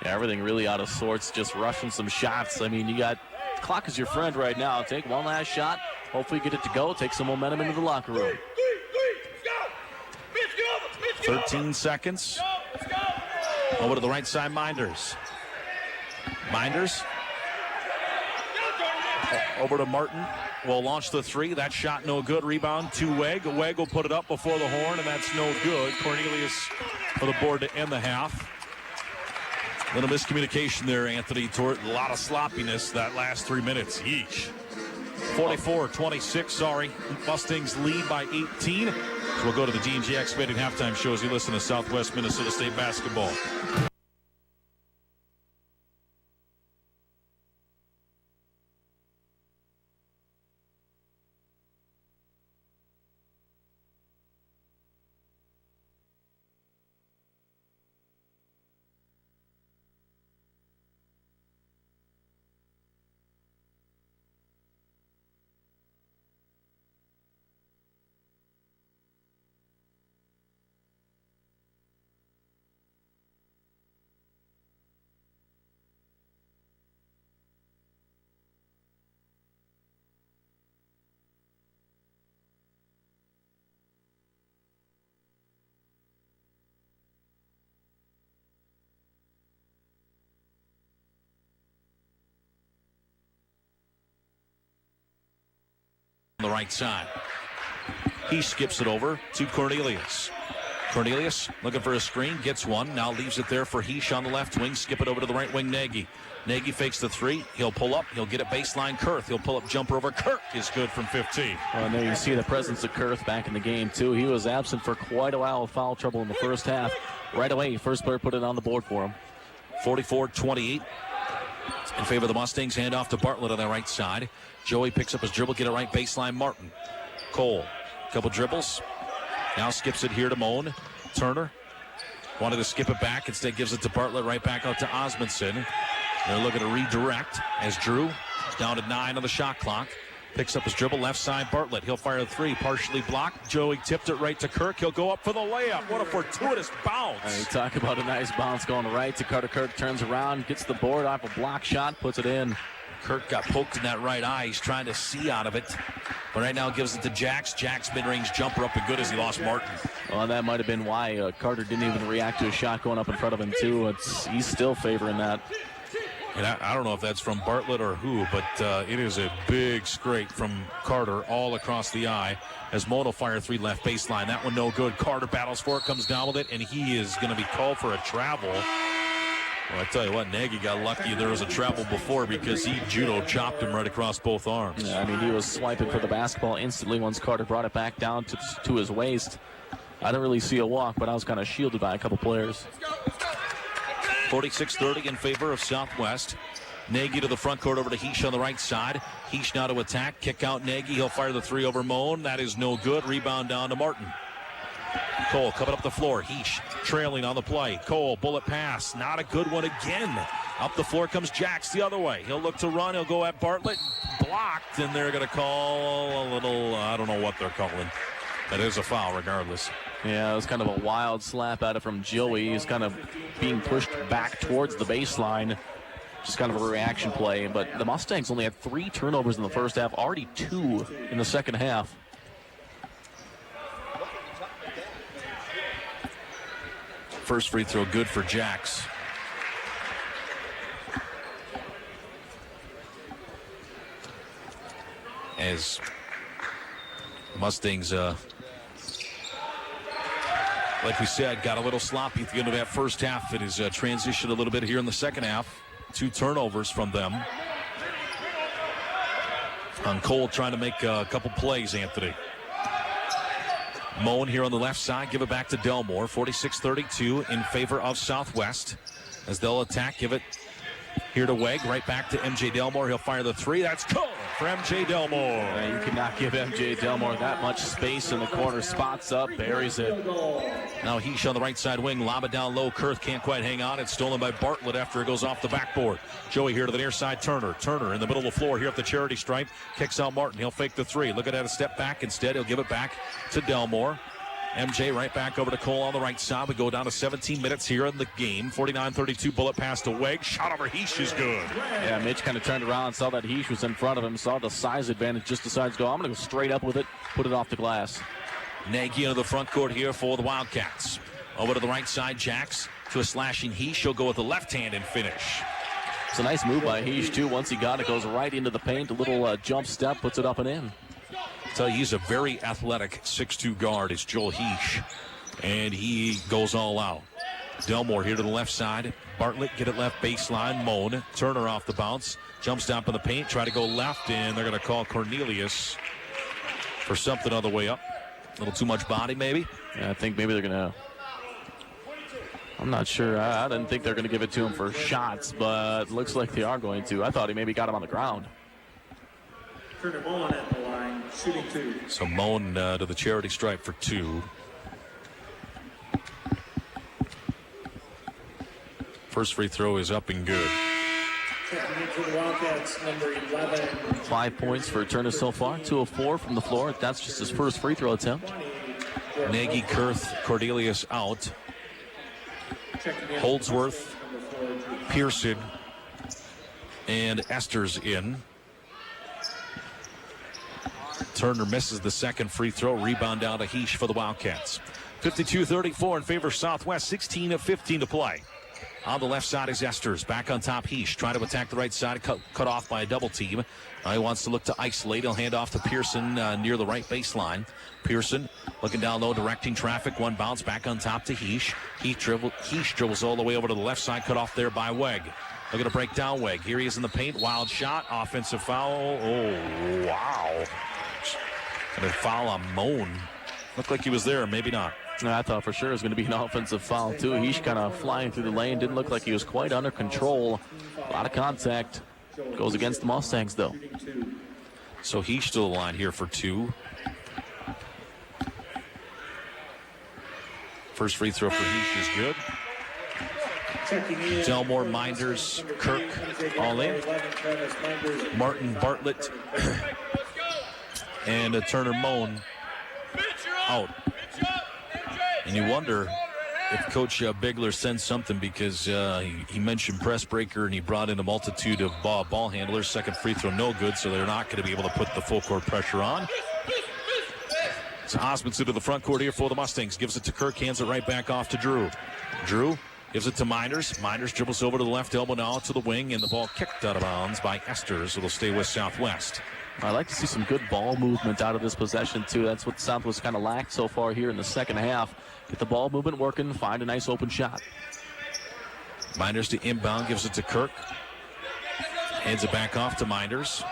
Yeah, everything really out of sorts, just rushing some shots. I mean, you got the clock is your friend right now. Take one last shot. Hopefully get it to go. Take some momentum into the locker room. 13 seconds. Over to the right side, Minders. Minders. Over to Martin. Will launch the three. That shot no good. Rebound to Weg. Weg will put it up before the horn, and that's no good. Cornelius for the board to end the half. A little miscommunication there, Anthony. Toward a lot of sloppiness that last 3 minutes. Yeesh. 44-26, Mustangs lead by 18. So we'll go to the D&G Excavating halftime show as you listen to Southwest Minnesota State basketball. On the right side. He skips it over to Cornelius. Cornelius looking for a screen, gets one, now leaves it there for Heesh on the left wing. Skip it over to the right wing, Nagy. Nagy fakes the three. He'll pull up. He'll get it baseline. Kurth. He'll pull up jumper over. Kurth is good from 15. Well, and there you see the presence of Kurth back in the game, too. He was absent for quite a while with foul trouble in the first half. Right away, first player put it on the board for him. 44-28 in favor of the Mustangs. Hand off to Bartlett on the right side. Joey picks up his dribble, get it right baseline. Martin. Cole. Couple dribbles. Now skips it here to Moan. Turner wanted to skip it back. Instead gives it to Bartlett right back out to Osmondson. They're looking to redirect as Drew is down to 9 on the shot clock. Picks up his dribble, left side, Bartlett. He'll fire a three, partially blocked. Joey tipped it right to Kirk. He'll go up for the layup. What a fortuitous bounce. You talk about a nice bounce going right to Carter. Kirk turns around, gets the board off a block shot, puts it in. Kirk got poked in that right eye. He's trying to see out of it. But right now gives it to Jax. Jax mid-range jumper up and good as he lost Martin. Well, that might have been why Carter didn't even react to a shot going up in front of him, too. He's still favoring that. And I don't know if that's from Bartlett or who, but it is a big scrape from Carter all across the eye as Mono fire three left baseline. That one no good. Carter battles for it, comes down with it, and he is going to be called for a travel. Well, I tell you what, Nagy got lucky there was a travel before because he judo chopped him right across both arms. Yeah, I mean, he was swiping for the basketball instantly once Carter brought it back down to his waist. I didn't really see a walk, but I was kind of shielded by a couple players. 46-30 in favor of Southwest. Nagy to the front court over to Heesh on the right side. Heesh now to attack. Kick out Nagy. He'll fire the three over Moan. That is no good. Rebound down to Martin. Cole coming up the floor. Heesh trailing on the play. Cole, bullet pass. Not a good one again. Up the floor comes Jacks the other way. He'll look to run. He'll go at Bartlett. Blocked, and they're going to call a little, I don't know what they're calling. That is a foul regardless. Yeah, it was kind of a wild slap at it from Joey. He's kind of being pushed back towards the baseline. Just kind of a reaction play. But the Mustangs only had 3 turnovers in the first half, already 2 in the second half. First free throw good for Jacks. As Mustangs, like we said, got a little sloppy at the end of that first half. It has transitioned a little bit here in the second half. 2 turnovers from them. On Cole trying to make a couple plays, Anthony. Moan here on the left side. Give it back to Delmore. 46-32 in favor of Southwest. As they'll attack, give it here to Weg. Right back to MJ Delmore. He'll fire the three. That's good for MJ Delmore. You cannot give MJ Delmore that much space in the corner. Spots up, buries it. Now Heesh on the right side wing. Lob it down low. Kurth can't quite hang on. It's stolen by Bartlett after it goes off the backboard. Joey here to the near side. Turner in the middle of the floor here at the charity stripe. Kicks out Martin. He'll fake the three. Looking at a step back. Instead, he'll give it back to Delmore. MJ right back over to Cole on the right side. We go down to 17 minutes here in the game. 49-32 bullet pass to Weg. Shot over Heesh is good. Yeah, Mitch kind of turned around, saw that Heesh was in front of him, saw the size advantage, just decides to go, I'm going to go straight up with it, put it off the glass. Nagy into the front court here for the Wildcats. Over to the right side, Jacks to a slashing Heesh. He'll go with the left hand and finish. It's a nice move by Heesh, too. Once he got it, goes right into the paint. A little jump step, puts it up and in. So he's a very athletic 6'2 guard. It's Joel Heesh. And he goes all out. Delmore here to the left side. Bartlett get it left baseline. Moan. Turner off the bounce. Jump stop in the paint. Try to go left, and they're going to call Cornelius for something on the way up. A little too much body, maybe? Yeah, I think maybe they're going to... I'm not sure. I didn't think they're going to give it to him for shots, but looks like they are going to. I thought he maybe got him on the ground. Turner Moan at the line, shooting 2. So Moan to the charity stripe for 2. First free throw is up and good. Checking into the Wildcats, number 11. 5 points for Turner so far. 2 of 4 from the floor. That's just his first free throw attempt. Nagy, Kurth, Cornelius out. Holdsworth, Pearson, and Esther's in. Turner misses the second free throw. Rebound down to Heesh for the Wildcats. 52-34 in favor of Southwest. 16 of 15 to play. On the left side is Esters. Back on top, Heesh. Trying to attack the right side. Cut off by a double team. He wants to look to isolate. He'll hand off to Pearson near the right baseline. Pearson looking down low, directing traffic. One bounce back on top to Heesh. Heesh dribbles all the way over to the left side. Cut off there by Weg. Looking to break down Weg. Here he is in the paint. Wild shot. Offensive foul. Oh, wow. And a foul on Moan. Looked like he was there. Maybe not. I thought for sure it was going to be an offensive foul, too. He's kind of flying through the lane. Didn't look like he was quite under control. A lot of contact. Goes against the Mustangs, though. So he's still the line here for 2. First free throw for Heesh is good. Delmore, Minders, Kirk, all in. Martin, Bartlett, and Turner Moan out. And you wonder if Coach Bigler sends something because he mentioned press breaker and he brought in a multitude of ball handlers. Second free throw no good, so they're not going to be able to put the full court pressure on. So Osmondson to the front court here for the Mustangs. Gives it to Kirk, hands it right back off to Drew. Drew gives it to Minders. Minders dribbles over to the left elbow now to the wing, and the ball kicked out of bounds by Esters. It'll stay with Southwest. I like to see some good ball movement out of this possession, too. That's what Southwest kind of lacked so far here in the second half. Get the ball movement working, find a nice open shot. Minders to inbound, gives it to Kirk. Hands it back off to Minders.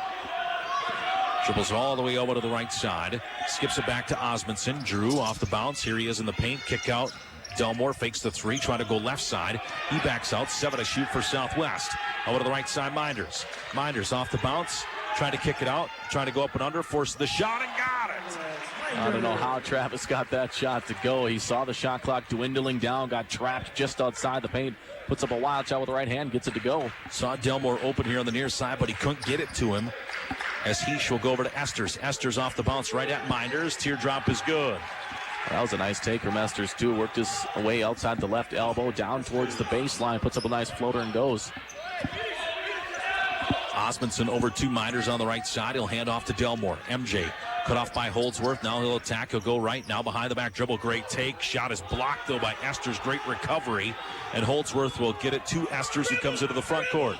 Dribbles all the way over to the right side. Skips it back to Osmondson. Drew off the bounce. Here he is in the paint. Kick out. Delmore fakes the three, trying to go left side. He backs out. 7 to shoot for Southwest. Over to the right side, Minders. Minders off the bounce. Trying to kick it out. Trying to go up and under. Forces the shot and got it. I don't know how Travis got that shot to go. He saw the shot clock dwindling down, got trapped just outside the paint, puts up a wild shot with the right hand, gets it to go. Saw Delmore open here on the near side, but he couldn't get it to him. As Heesh will go over to Esters. Esters off the bounce right at Minders. Teardrop is good. That was a nice take from Esters, too. Worked his way outside the left elbow, down towards the baseline, puts up a nice floater and goes. Osmondson over to Minders on the right side. He'll hand off to Delmore. MJ cut off by Holdsworth. Now he'll attack. He'll go right. Now behind the back dribble. Great take. Shot is blocked, though, by Esters. Great recovery. And Holdsworth will get it to Esters, who comes into the front court.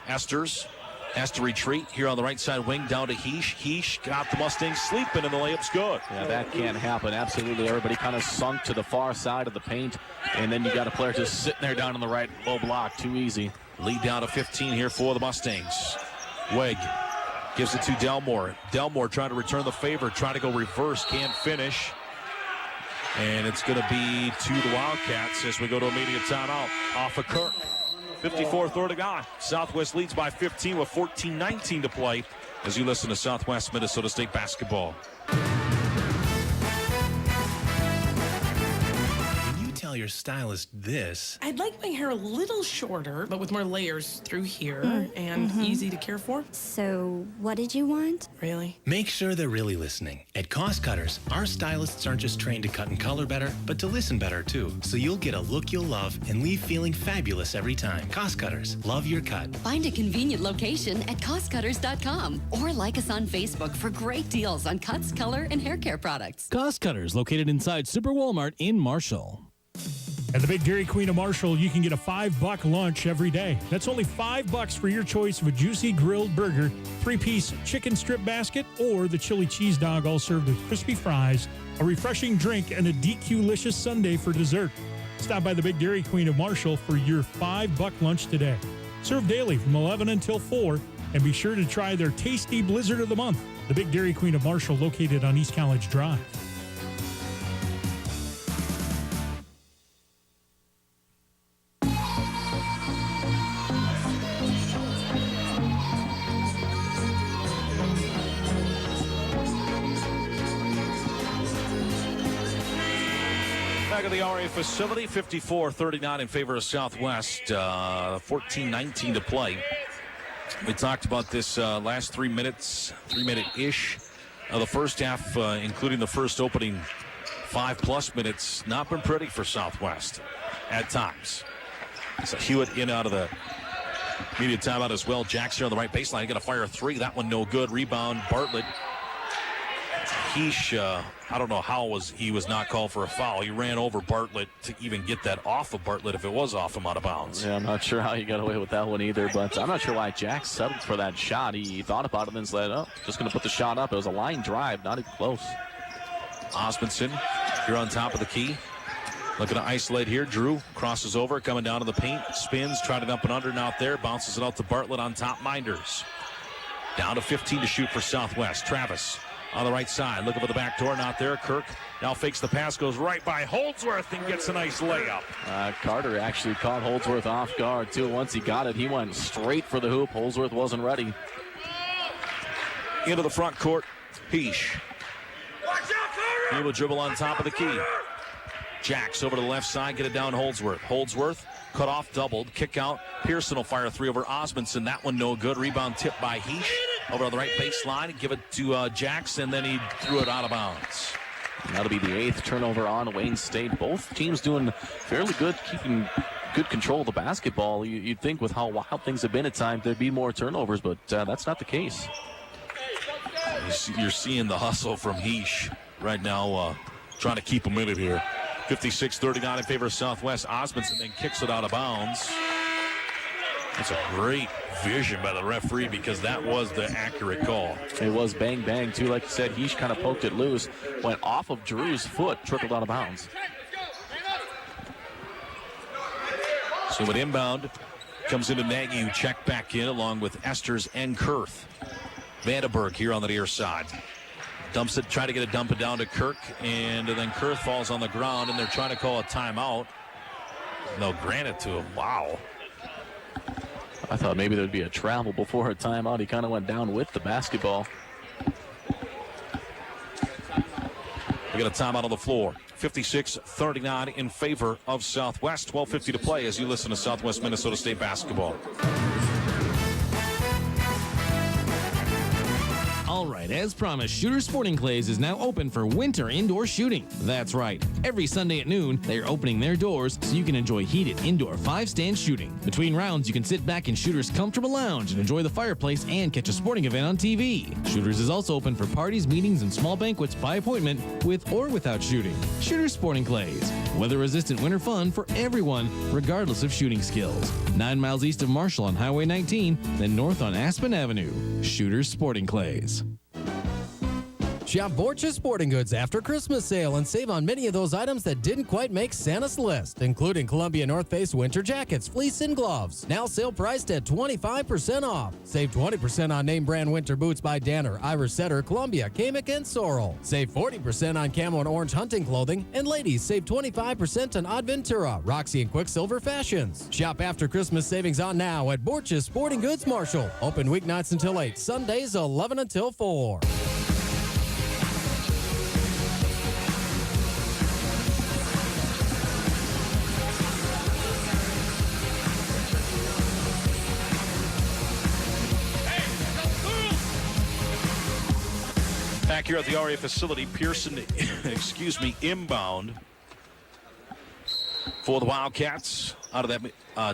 Esters has to retreat here on the right side wing down to Heesh. Heesh got the Mustangs sleeping, and the layup's good. Yeah, that can't happen. Absolutely. Everybody kind of sunk to the far side of the paint, and then you got a player just sitting there down on the right, low block. Too easy. Lead down to 15 here for the Mustangs. Weg gives it to Delmore. Delmore trying to return the favor, trying to go reverse, can't finish. And it's going to be to the Wildcats as we go to immediate timeout off of Kirk. 54-30 gone. Southwest leads by 15 with 14-19 to play as you listen to Southwest Minnesota State basketball. Tell your stylist this. I'd like my hair a little shorter, but with more layers through here and easy to care for. So, what did you want? Really? Make sure they're really listening. At Cost Cutters, our stylists aren't just trained to cut and color better, but to listen better too. So you'll get a look you'll love and leave feeling fabulous every time. Cost Cutters, love your cut. Find a convenient location at costcutters.com or like us on Facebook for great deals on cuts, color, and hair care products. Cost Cutters, located inside Super Walmart in Marshall. At the Big Dairy Queen of Marshall, you can get a $5 lunch every day. That's only $5 for your choice of a juicy grilled burger, 3-piece chicken strip basket, or the chili cheese dog, all served with crispy fries, a refreshing drink, and a DQ-licious sundae for dessert. Stop by the Big Dairy Queen of Marshall for your $5 lunch today. Served daily from 11 until 4, and be sure to try their tasty Blizzard of the Month. The Big Dairy Queen of Marshall, located on East College Drive. Back at the RA facility, 54-39 in favor of Southwest, 14-19 to play. We talked about this last 3 minutes, 3-minute-ish of the first half, including the first opening 5+ minutes. Not been pretty for Southwest at times. So Hewitt in out of the immediate timeout as well. Jackson on the right baseline, going to fire a three. That one no good. Rebound, Bartlett. Heesh, I don't know how he was not called for a foul. He ran over Bartlett to even get that off of Bartlett if it was off him out of bounds. Yeah, I'm not sure how he got away with that one either, but I'm not sure why Jack settled for that shot. He thought about it and then said, oh, just going to put the shot up. It was a line drive, not even close. Osmondson here on top of the key. Looking to isolate here. Drew crosses over, coming down to the paint, spins, tried it up and under and out there, bounces it out to Bartlett on top. Minders. Down to 15 to shoot for Southwest. Travis on the right side, looking for the back door, not there. Kirk now fakes the pass, goes right by Holdsworth and gets a nice layup. Carter actually caught Holdsworth off guard, too. Once he got it, he went straight for the hoop. Holdsworth wasn't ready. Into the front court, Heesh. He will dribble on top of the key. Jacks over to the left side, get it down Holdsworth. Holdsworth cut off, doubled, kick out. Pearson will fire a three over Osmondson. That one no good. Rebound tipped by Heesh. Over on the right baseline, give it to Jacks, and then he threw it out of bounds. That'll be the 8th turnover on Wayne State. Both teams doing fairly good, keeping good control of the basketball. You'd think with how wild things have been at times, there'd be more turnovers, but that's not the case. You're seeing the hustle from Heesh right now, trying to keep him in it here. 56-39 in favor of Southwest. Osmondson then kicks it out of bounds. That's a great vision by the referee because that was the accurate call. It was bang, bang, too. Like you said, Heesh kind of poked it loose, went off of Drew's foot, trickled out of bounds. So an inbound comes into Nagy, who checked back in along with Esters and Kurth. Vandenberg here on the near side. Dumps it, try to get it dumped down to Kirk, and then Kurth falls on the ground, and they're trying to call a timeout. They'll grant it to him. Wow. I thought maybe there'd be a travel before a timeout. He kind of went down with the basketball. We got a timeout on the floor. 56-39 in favor of Southwest. 12:50 to play as you listen to Southwest Minnesota State basketball. All right, as promised, Shooter Sporting Clays is now open for winter indoor shooting. That's right. Every Sunday at noon, they are opening their doors so you can enjoy heated indoor 5-stand shooting. Between rounds, you can sit back in Shooter's comfortable lounge and enjoy the fireplace and catch a sporting event on TV. Shooters is also open for parties, meetings, and small banquets by appointment with or without shooting. Shooter Sporting Clays. Weather-resistant winter fun for everyone, regardless of shooting skills. 9 miles east of Marshall on Highway 19, then north on Aspen Avenue. Shooter Sporting Clays. Shop Borch's Sporting Goods after Christmas sale and save on many of those items that didn't quite make Santa's list, including Columbia North Face winter jackets, fleece, and gloves. Now sale priced at 25% off. Save 20% on name brand winter boots by Danner, Irish Setter, Columbia, Kamick, and Sorrel. Save 40% on camo and orange hunting clothing. And ladies, save 25% on Odd Ventura, Roxy, and Quicksilver Fashions. Shop after Christmas savings on now at Borch's Sporting Goods Marshall. Open weeknights until 8, Sundays 11 until 4. Back here at the RA facility, Pearson, inbound for the Wildcats. Out of that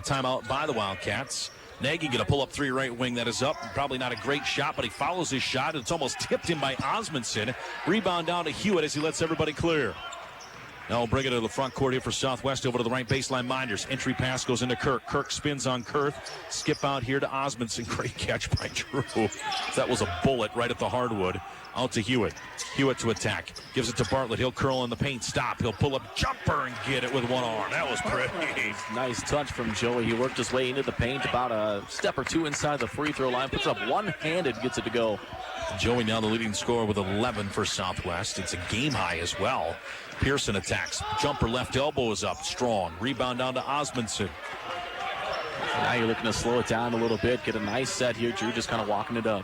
timeout by the Wildcats. Nagy going to pull up 3 right wing. That is up. Probably not a great shot, but he follows his shot. It's almost tipped in by Osmondson. Rebound down to Hewitt as he lets everybody clear. Now we'll bring it to the front court here for Southwest. Over to the right baseline, Minders. Entry pass goes into Kirk. Kirk spins on Kurth. Skip out here to Osmondson. Great catch by Drew. That was a bullet right at the hardwood. Out to Hewitt. Hewitt to attack. Gives it to Bartlett. He'll curl in the paint. Stop. He'll pull up jumper and get it with one arm. That was pretty. Nice touch from Joey. He worked his way into the paint about a step or two inside the free throw line. Puts it up one-handed, gets it to go. Joey now the leading scorer with 11 for Southwest. It's a game high as well. Pearson attacks. Jumper left elbow is up. Strong. Rebound down to Osmondson. Now you're looking to slow it down a little bit. Get a nice set here. Drew just kind of walking it up.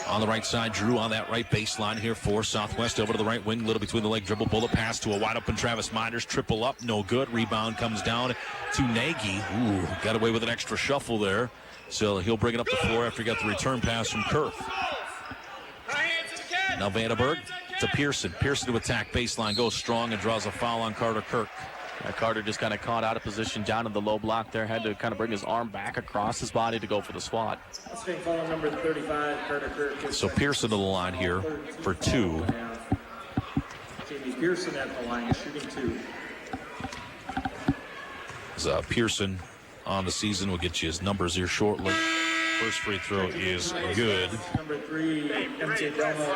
On the right side, Drew on that right baseline here for Southwest. Over to the right wing, little between the leg dribble, bullet pass to a wide open Travis Minders. Triple up, no good. Rebound comes down to Nagy. Ooh, got away with an extra shuffle there. So he'll bring it up the floor after he got the return pass from Kurth. Now Vandenberg to Pearson. Pearson to attack baseline, goes strong and draws a foul on Carter Kirk. Carter just kind of caught out of position down in the low block there. Had to kind of bring his arm back across his body to go for the swat. Foul number 35, Carter Kirk. So Pearson to the line here for 2. Jamie Pearson at the line, shooting 2. As Pearson on the season, we'll get you his numbers here shortly. First free throw is good. Number 3, MJ Delmo,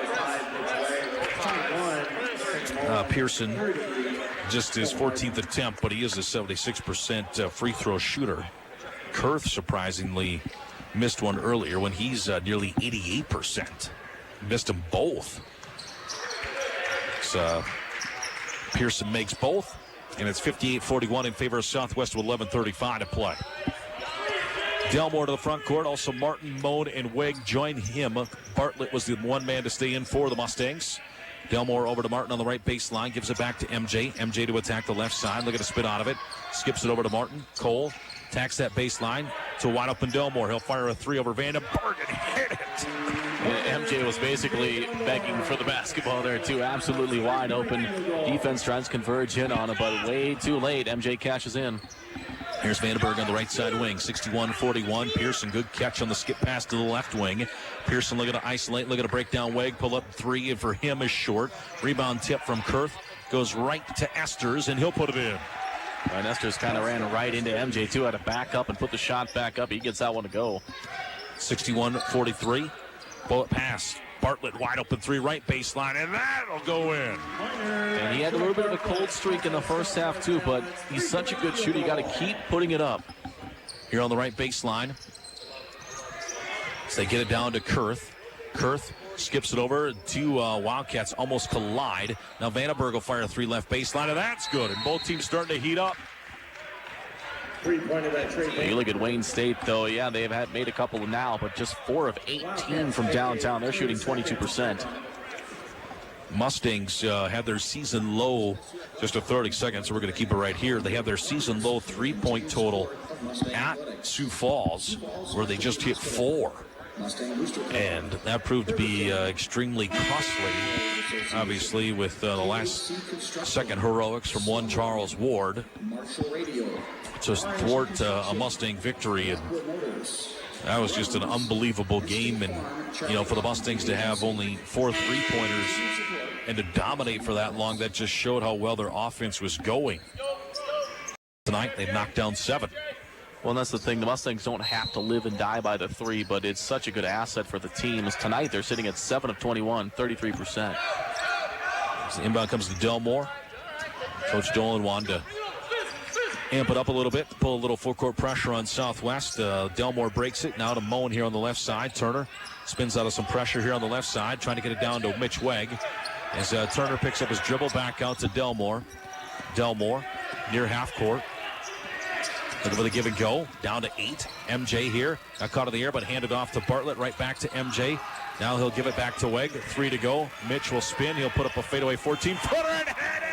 5 Pearson, just his 14th attempt, but he is a 76% free throw shooter. Kurth surprisingly missed one earlier when he's nearly 88%. Missed them both. So Pearson makes both, and it's 58-41 in favor of Southwest with 11:35 to play. Delmore to the front court. Also Martin, Moan, and Wegg join him. Bartlett was the one man to stay in for the Mustangs. Delmore over to Martin on the right baseline. Gives it back to MJ. MJ to attack the left side. Look at the spit out of it. Skips it over to Martin. Cole attacks that baseline to wide open Delmore. He'll fire a 3 over Vandenberg and hit it. MJ was basically begging for the basketball there too. Absolutely wide open. Defense tries to converge in on it, but way too late. MJ cashes in. Here's Vandenberg on the right side wing, 61-41. Pearson, good catch on the skip pass to the left wing. Pearson looking to isolate, looking to break down Wegg. Pull up 3, and for him is short. Rebound tip from Kurth. Goes right to Esters, and he'll put it in. And Esters kind of ran right into MJ, too. Had to back up and put the shot back up. He gets that one to go. 61-43. Bullet pass Bartlett, wide open three, right baseline, and that'll go in. And he had a little bit of a cold streak in the first half, too, but he's such a good shooter. You got to keep putting it up. Here on the right baseline. So they get it down to Kurth. Kurth skips it over. Two Wildcats almost collide. Now Vandenberg will fire a three left baseline, and that's good. And both teams starting to heat up. You look at Wayne State, though, yeah, they've made a couple now, but just 4 of 18 from downtown. They're shooting 22%. Mustangs had their season low, just a 30 seconds, so we're going to keep it right here. They have their season low 3-point total at Sioux Falls, where they just hit 4. And that proved to be extremely costly, obviously, with the last second heroics from one Charles Ward to thwart a Mustang victory. And that was just an unbelievable game. And, you know, for the Mustangs to have only 4 3-pointers and to dominate for that long, that just showed how well their offense was going. Tonight, they've knocked down 7. Well, and that's the thing. The Mustangs don't have to live and die by the 3, but it's such a good asset for the teams. Tonight, they're sitting at 7 of 21, 33%. As the inbound comes to Delmore. Coach Dolan wanted to amp it up a little bit, pull a little full-court pressure on Southwest. Delmore breaks it. Now to Moan here on the left side. Turner spins out of some pressure here on the left side, trying to get it down to Mitch Wegg. As Turner picks up his dribble back out to Delmore. Delmore near half court. Looking for the give and go. Down to 8. MJ here. Got caught in the air, but handed off to Bartlett. Right back to MJ. Now he'll give it back to Wegg. 3 to go. Mitch will spin. He'll put up a fadeaway 14-footer and hit it!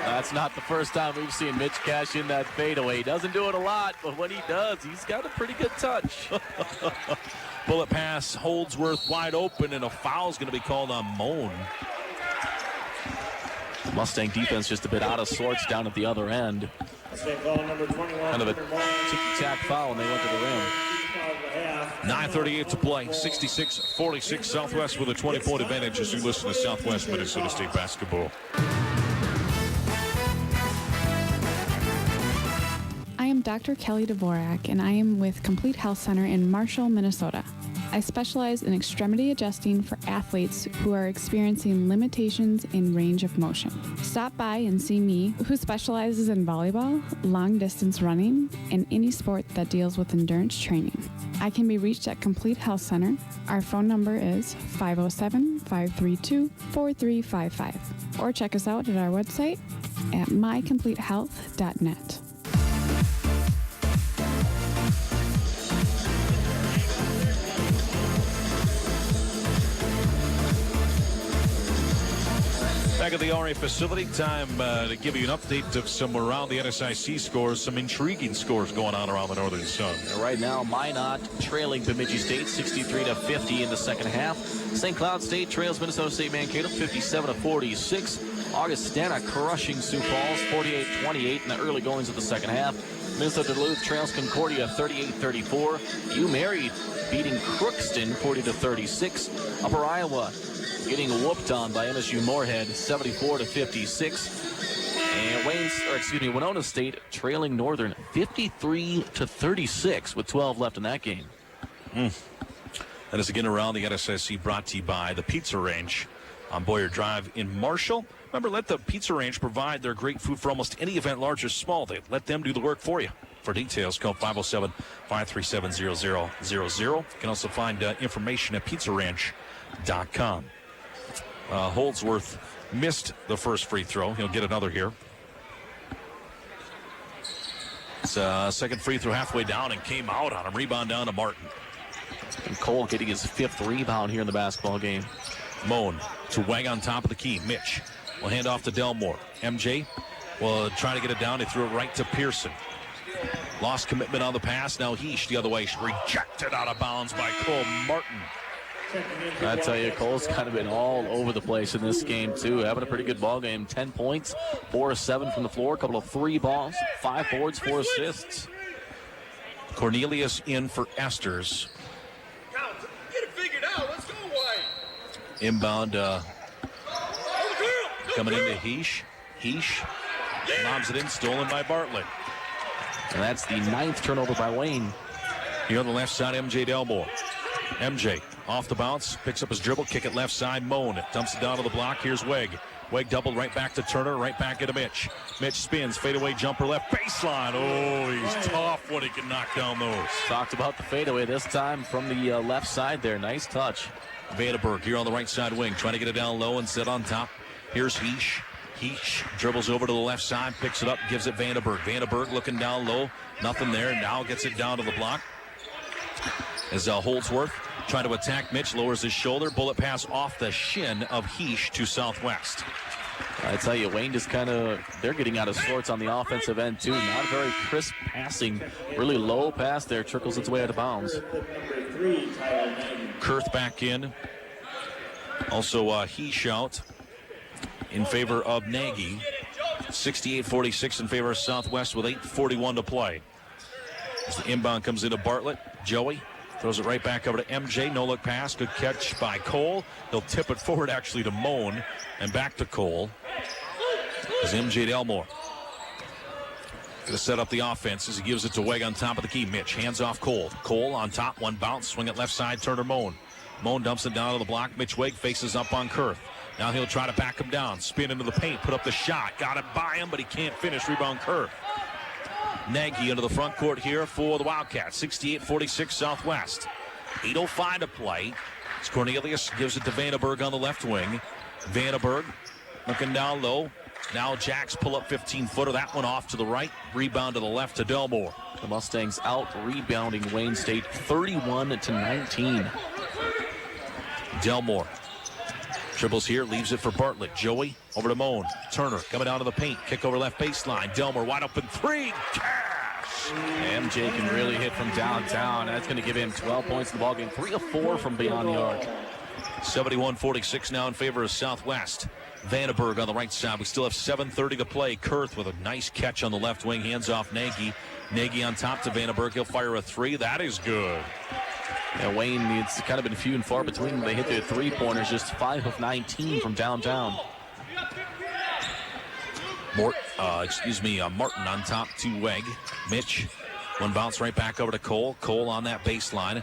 That's not the first time we've seen Mitch cash in that fadeaway. He doesn't do it a lot, but when he does, he's got a pretty good touch. Bullet pass. Holdsworth wide open, and a foul's going to be called on Moan. Mustang defense just a bit out of sorts down at the other end. Kind of a ticky-tack foul, and they went to the rim. 9:38 to play. 66-46. Southwest with a 20-point advantage as you listen to Southwest Minnesota State basketball. I am Dr. Kelly Dvorak, and I am with Complete Health Center in Marshall, Minnesota. I specialize in extremity adjusting for athletes who are experiencing limitations in range of motion. Stop by and see me, who specializes in volleyball, long distance running, and any sport that deals with endurance training. I can be reached at Complete Health Center. Our phone number is 507-532-4355, or check us out at our website at mycompletehealth.net. Back at the RA facility, time to give you an update of some around the NSIC scores, some intriguing scores going on around the Northern Sun. Right now, Minot trailing Bemidji State 63-50 in the second half. St. Cloud State trails Minnesota State Mankato 57-46. Augustana crushing Sioux Falls 48-28 in the early goings of the second half. Minnesota Duluth trails Concordia 38-34. U-Mary beating Crookston 40-36. Upper Iowa getting whooped on by MSU Moorhead 74-56. And Winona State trailing Northern 53-36 with 12 left in that game. That is again around the NSSC, brought to you by the Pizza Ranch on Boyer Drive in Marshall. Remember, let the Pizza Ranch provide their great food for almost any event, large or small. They let them do the work for you. For details, call 507-537-0000. You can also find information at pizzaranch.com. Holdsworth missed the first free throw. He'll get another here. It's second free throw halfway down and came out on him. Rebound down to Martin. And Cole getting his 5th rebound here in the basketball game. Moan to Wang on top of the key. Mitch will hand off to Delmore. MJ will try to get it down. He threw it right to Pearson. Lost commitment on the pass. Now Heesh the other way. Rejected out of bounds by Cole Martin. I tell you, Cole's kind of been all over the place in this game, too. Having a pretty good ball game. 10 points, 4 of 7 from the floor, a couple of 3 balls, 5 boards, 4 assists. Cornelius in for Esters. Get it figured out. Let's go, White. Inbound coming into Heesh. Heesh lobs it in, stolen by Bartlett. And that's the 9th turnover by Wayne. Here on the left side, MJ Delmore. MJ off the bounce, picks up his dribble, kick it left side, Moan. Dumps it down to the block. Here's Weg. Weg doubled right back to Turner, right back into Mitch. Mitch spins, fadeaway jumper left baseline. Oh, he's tough when he can knock down those. Talked about the fadeaway this time from the left side there. Nice touch. Vandenberg here on the right side wing, trying to get it down low and sit on top. Here's Heesh. Heesh dribbles over to the left side, picks it up, gives it Vandenberg. Vandenberg looking down low, nothing there. Now gets it down to the block. As Holdsworth trying to attack Mitch, lowers his shoulder. Bullet pass off the shin of Heesh to Southwest. I tell you, Wayne just they're getting out of sorts on the offensive end too. Not very crisp passing. Really low pass there, trickles its way out of bounds. Kurth back in. Also Heesh out in favor of Nagy. 68-46 in favor of Southwest with 8:41 to play. As the inbound comes into Bartlett, Joey throws it right back over to MJ. No look pass. Good catch by Cole. He'll tip it forward actually to Moan and back to Cole. As MJ Delmore going to set up the offense as he gives it to Weg on top of the key. Mitch hands off Cole. Cole on top, one bounce, swing it left side, Turner Moan. Moan dumps it down to the block. Mitch Weg faces up on Kurth. Now he'll try to back him down. Spin into the paint, put up the shot. Got it by him, but he can't finish. Rebound Kurth. Nagy into the front court here for the Wildcats. 68-46 Southwest. 8:05 to play. As Cornelius gives it to Vandenberg on the left wing. Vandenberg looking down low. Now Jacks pull up 15-footer. That one off to the right. Rebound to the left to Delmore. The Mustangs out rebounding Wayne State 31-19. Delmore dribbles here, leaves it for Bartlett. Joey over to Moan. Turner coming down to the paint. Kick over left baseline. Delmore wide open three. Cash! MJ can really hit from downtown. That's going to give him 12 points in the ballgame. 3 of 4 from beyond the arc. 71-46 now in favor of Southwest. Vandenberg on the right side. We still have 7:30 to play. Kurth with a nice catch on the left wing. Hands off Nagy. Nagy on top to Vandenberg. He'll fire a three. That is good. Yeah, Wayne, it's kind of been few and far between. They hit their three-pointers, just 5 of 19 from downtown. Martin on top to Weg. Mitch, one bounce right back over to Cole. Cole on that baseline.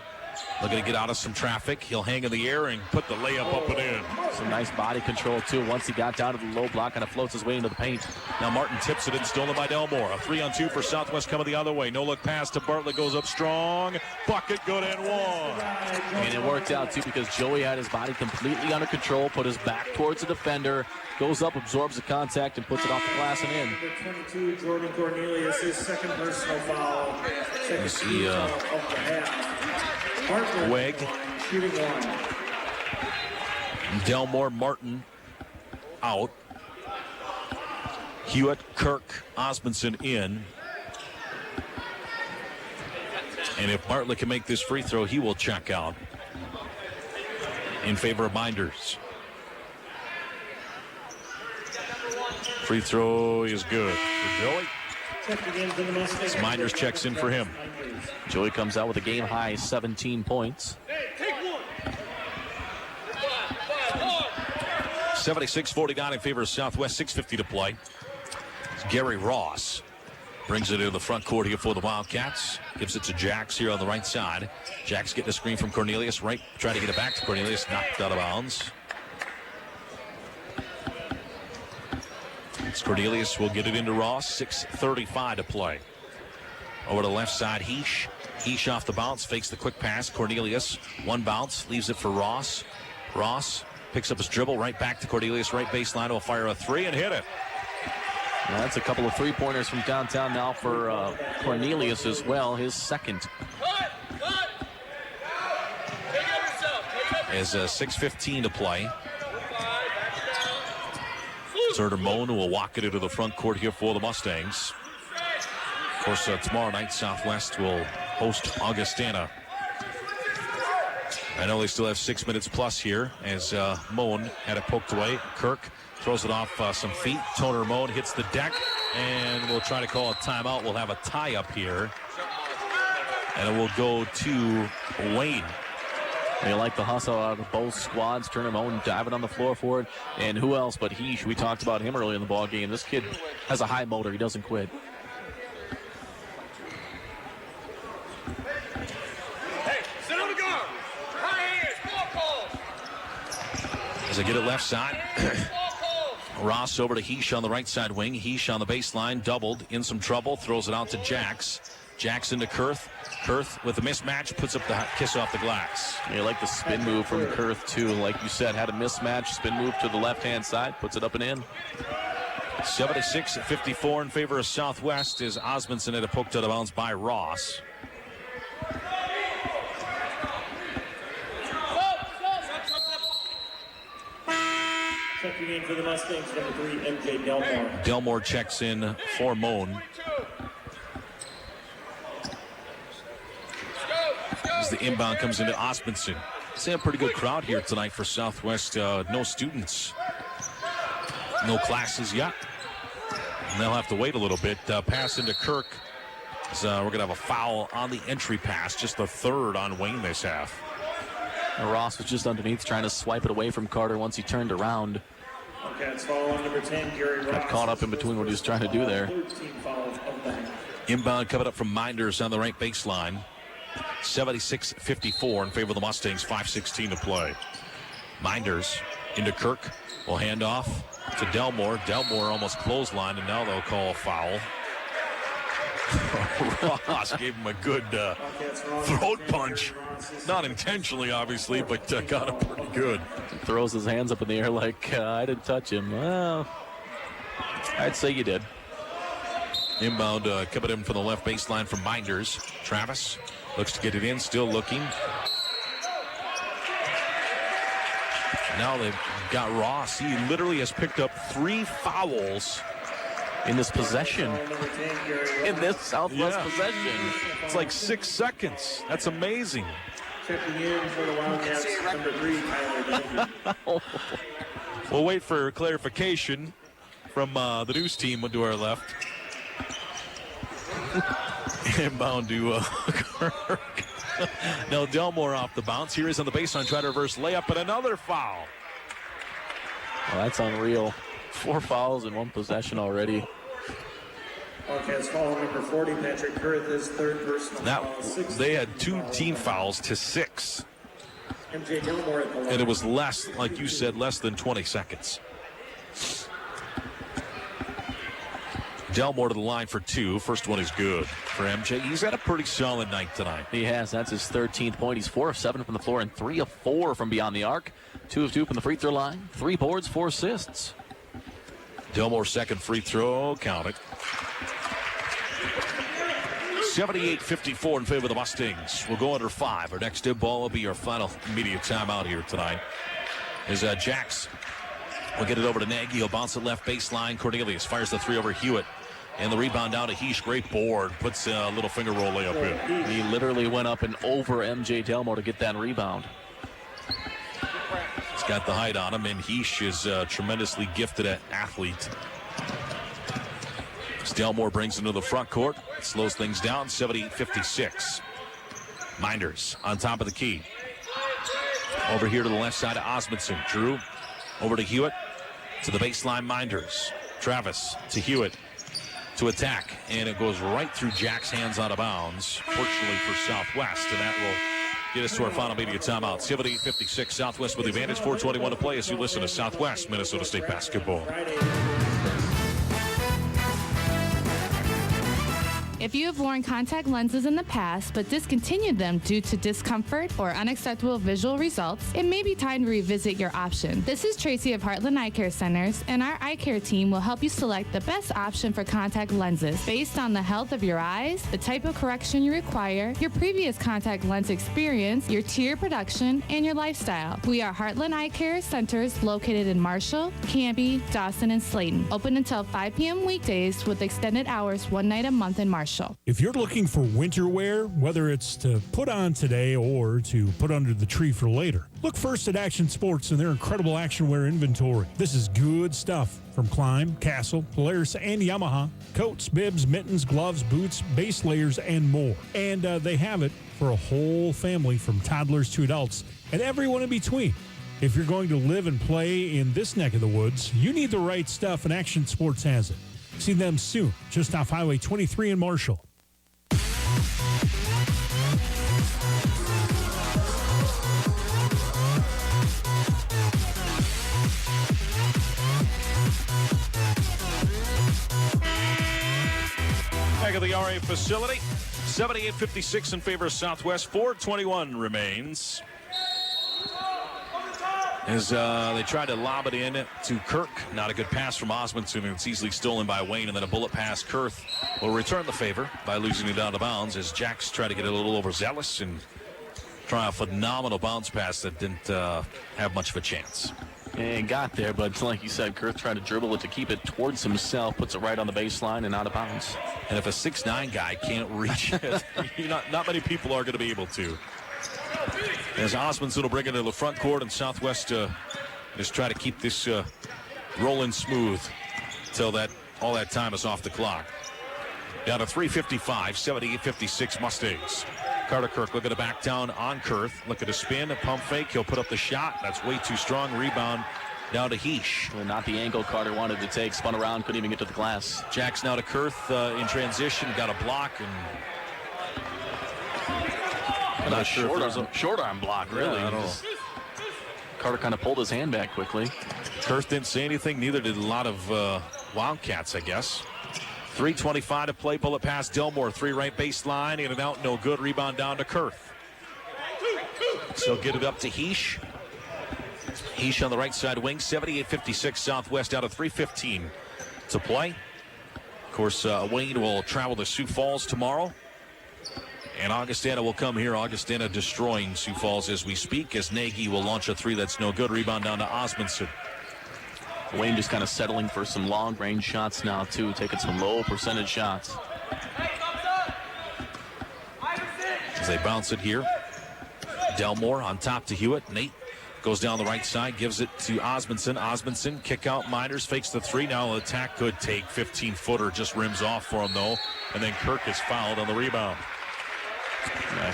Looking to get out of some traffic. He'll hang in the air and put the layup up and in. Some nice body control, too. Once he got down to the low block, kind of floats his way into the paint. Now Martin tips it in, stolen by Delmore. A 3-on-2 for Southwest coming the other way. No look pass to Bartlett, goes up strong. Bucket, good and one. And it worked out, too, because Joey had his body completely under control, put his back towards the defender, goes up, absorbs the contact, and puts it off the glass and in. Number 22, Jordan Cornelius, his second personal foul. Weg, shooting one. Delmore, Martin out. Hewitt, Kirk, Osmondson in. And if Bartlett can make this free throw, he will check out in favor of Minders. Free throw is good for Joey. As Minders checks in for him. Joey comes out with a game-high 17 points. 76-49 in favor of Southwest, 6:50 to play. Gary Ross brings it into the front court here for the Wildcats. Gives it to Jacks here on the right side. Jacks getting a screen from Cornelius. Right, trying to get it back to Cornelius. Knocked out of bounds. Cornelius will get it into Ross. 6:35 to play. Over to the left side, Heesh. Heesh off the bounce, fakes the quick pass. Cornelius, one bounce, leaves it for Ross. Ross picks up his dribble, right back to Cornelius, right baseline. Will fire a three and hit it. Now that's a couple of three-pointers from downtown now for Cornelius as well, his second. As 6:15 to play. Turner Moan will walk it into the front court here for the Mustangs. Of course, tomorrow night, Southwest will host Augustana. I know they still have 6 minutes plus here as Moan had it poked away. Kirk throws it off some feet. Turner Moan hits the deck, and we'll try to call a timeout. We'll have a tie up here, and it will go to Wayne. They like the hustle out of both squads. Turner Moan diving on the floor for it. And who else but Heesh? We talked about him early in the ball game. This kid has a high motor. He doesn't quit. Hey, sit on the guard. High hands. As they get it left side. Ross over to Heesh on the right side wing. Heesh on the baseline, doubled, in some trouble, throws it out to Jax. Jax into Kurth. Kurth with a mismatch, puts up the kiss off the glass. You like the spin move from Kurth, too. Like you said, had a mismatch, spin move to the left-hand side, puts it up and in. 76-54 in favor of Southwest as Osmondson had it poked out of bounds by Ross. Checking in for the Mustangs, number 3, MJ Delmore. Delmore checks in for Moan. As the inbound comes into Osmondson. See a pretty good crowd here tonight for Southwest. No students. No classes yet. And they'll have to wait a little bit. Pass into Kirk. So we're going to have a foul on the entry pass. Just the third on Wayne this half. And Ross was just underneath trying to swipe it away from Carter once he turned around. Okay, it's foul on number 10, Gary Ross. Got caught up in between what he was trying to do there. 13 fouls of the half. Inbound coming up from Minders on the right baseline. 76-54 in favor of the Mustangs. 5:16 to play. Minders into Kirk. Will hand off to Delmore. Delmore almost clothesline, and now they'll call a foul. Ross gave him a good throat punch. Not intentionally, obviously, but got him pretty good. Throws his hands up in the air like, I didn't touch him. Well, I'd say you did. Inbound coming in from the left baseline from Minders. Travis looks to get it in, still looking. Now they've got Ross. He literally has picked up 3 fouls in this possession. In this Southwest possession. It's like 6 seconds. That's amazing. Checking in for the Wildcats, number 3, Tyler Denby. We'll wait for clarification from the news team to our left. Inbound to Kirk. Now Delmore off the bounce. Here is on the baseline, try to reverse layup, but another foul. Well, that's unreal. 4 fouls in 1 possession already. Wildcats foul number 40, Patrick Kurth, his 3rd personal foul. They had 2 team fouls to 6. MJ Delmore at the line. And it was less, like you said, less than 20 seconds. Delmore to the line for 2. First one is good for MJ. He's had a pretty solid night tonight. He has. That's his 13th point. He's 4 of 7 from the floor and 3 of 4 from beyond the arc. 2 of 2 from the free throw line. 3 boards, 4 assists. Delmore's second free throw. Count it. 78-54 in favor of the Mustangs. We'll go under 5. Our next dip ball will be our final immediate timeout here tonight. Is Jax. We'll get it over to Nagy. He'll bounce it left baseline. Cornelius fires the 3 over Hewitt. And the rebound down to Heesh. Great board. Puts a little finger roll layup in. He literally went up and over MJ Delmore to get that rebound. He's got the height on him, and Heesh is a tremendously gifted athlete. As Delmore brings into the front court. It slows things down. 78-56. Minders on top of the key. Over here to the left side of Osmondson. Drew over to Hewitt. To the baseline, Minders. Travis to Hewitt. To attack, and it goes right through Jack's hands out of bounds, fortunately for Southwest, and that will get us to our final media timeout. 78-56, Southwest with the advantage, 4:21 to play as you listen to Southwest Minnesota State basketball. If you have worn contact lenses in the past but discontinued them due to discomfort or unacceptable visual results, it may be time to revisit your option. This is Tracy of Heartland Eye Care Centers, and our eye care team will help you select the best option for contact lenses based on the health of your eyes, the type of correction you require, your previous contact lens experience, your tear production, and your lifestyle. We are Heartland Eye Care Centers located in Marshall, Canby, Dawson, and Slayton. Open until 5 p.m. weekdays with extended hours 1 night a month in Marshall. If you're looking for winter wear, whether it's to put on today or to put under the tree for later, look first at Action Sports and their incredible action wear inventory. This is good stuff from Climb, Castle, Polaris, and Yamaha. Coats, bibs, mittens, gloves, boots, base layers, and more. And they have it for a whole family from toddlers to adults and everyone in between. If you're going to live and play in this neck of the woods, you need the right stuff, and Action Sports has it. See them soon, just off Highway 23 in Marshall. Chevrolet facility. 78-56 in favor of Southwest. 4:21 remains. As they try to lob it in to Kirk. Not a good pass from Osmondson, and it's easily stolen by Wayne. And then a bullet pass. Kurth will return the favor by losing it out of bounds as Jacks try to get a little overzealous and try a phenomenal bounce pass that didn't have much of a chance. And got there, but like you said, Kurth tried to dribble it to keep it towards himself, puts it right on the baseline and out of bounds. And if a 6'9" guy can't reach it, not many people are going to be able to. As Osmondson will bring it to the front court, and Southwest just try to keep this rolling smooth until all that time is off the clock. Down to 3:55, 78-56 Mustangs. Carter Kirk looking to back down on Kurth. Look at a spin, a pump fake. He'll put up the shot. That's way too strong. Rebound down to Heesh. Well, not the angle Carter wanted to take. Spun around, couldn't even get to the glass. Jacks now to Kurth in transition. Got a block and. I'm not sure if it was a short arm block, really. Yeah, I don't know. Carter kind of pulled his hand back quickly. Kurth didn't say anything. Neither did a lot of Wildcats, I guess. 3:25 to play. Bullet pass. Delmore, 3 right baseline. In and out. No good. Rebound down to Kurth. So get it up to Heesh. Heesh on the right side wing. 78-56 Southwest out of 3:15 to play. Of course, Wayne will travel to Sioux Falls tomorrow. And Augustana will come here. Augustana destroying Sioux Falls as we speak, as Nagy will launch a 3 that's no good. Rebound down to Osmondson. Wayne just kind of settling for some long-range shots now, too, taking some low percentage shots. As they bounce it here. Delmore on top to Hewitt. Nate goes down the right side, gives it to Osmondson. Osmondson, kick out Miners, fakes the 3. Now the attack could take 15-footer, just rims off for him, though. And then Kirk is fouled on the rebound.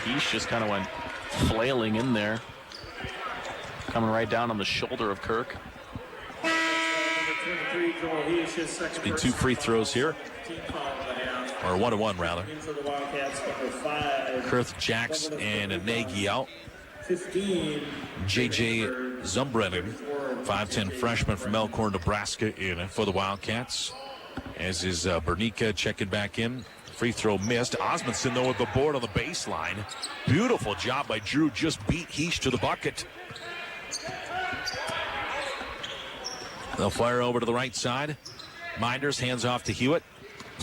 Heesh just kind of went flailing in there. Coming right down on the shoulder of Kirk. It's been 2 free throws here. Or 1-1, rather. Kurth, Jacks, and Nagy out. J.J. Zumbrennen, 5'10" freshman from Elkhorn, Nebraska, in for the Wildcats. As is Bernica checking back in. Free throw missed. Osmondson, though, with the board on the baseline. Beautiful job by Drew. Just beat Heesh to the bucket. They'll fire over to the right side. Minders hands off to Hewitt.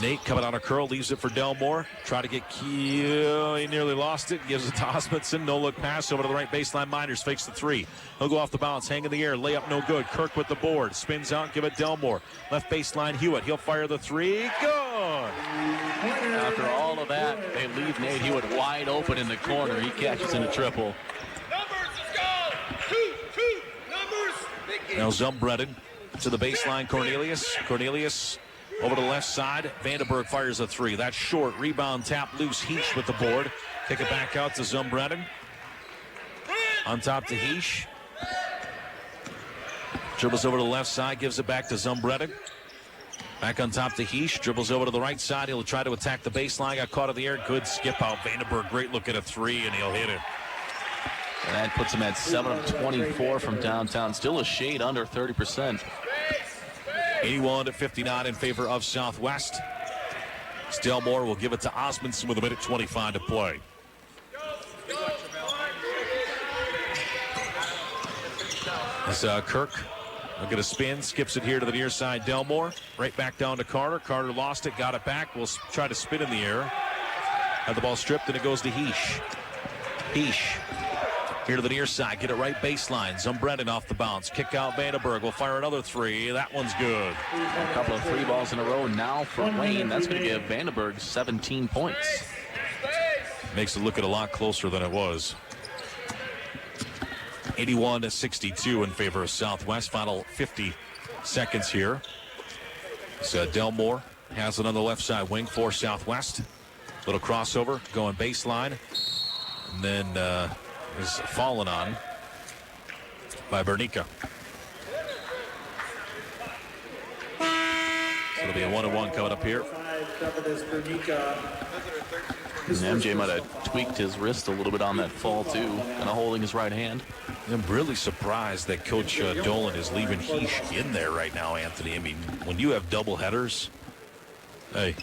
Nate coming on a curl, leaves it for Delmore. Try to get Keel. He nearly lost it. Gives it to Osmondson. No look pass over to the right baseline. Minders fakes the 3. He'll go off the bounce, hang in the air. Layup no good. Kirk with the board. Spins out, give it Delmore. Left baseline Hewitt. He'll fire the 3. Good. After all of that, they leave Nate Hewitt wide open in the corner. He catches in a triple. Now Zumbrennen to the baseline. Cornelius over to the left side. Vandenberg fires a 3. That's short. Rebound tap loose. Heesh with the board. Kick it back out to Zumbrennen. On top to Heesh. Dribbles over to the left side. Gives it back to Zumbrennen. Back on top to Heesh. Dribbles over to the right side. He'll try to attack the baseline. Got caught in the air. Good skip out. Vandenberg, great look at a 3, and he'll hit it. And that puts him at 7 of 24 from downtown. Still a shade under 30%. 81-59 in favor of Southwest. Delmore will give it to Osmondson with 1:25 to play. As Kirk look at a spin, skips it here to the near side. Delmore right back down to Carter. Carter lost it, got it back. Will try to spin in the air. Had the ball stripped, and it goes to Heesh. Heesh here to the near side. Get it right baseline. Zumbrennen off the bounce. Kick out Vandenberg. Will fire another 3. That one's good. A couple of 3 balls in a row now for Wayne. That's going to give Vandenberg 17 points. Makes it look a lot closer than it was. 81-62 in favor of Southwest. Final 50 seconds here. So Delmore has it on the left side wing for Southwest. Little crossover going baseline. And then is fallen on by Bernica. So it'll be a 1-1 coming up here. And MJ might have tweaked his wrist a little bit on that fall, too, kind of holding his right hand. I'm really surprised that Coach Dolan is leaving Heesh in there right now, Anthony. I mean, when you have double headers, hey,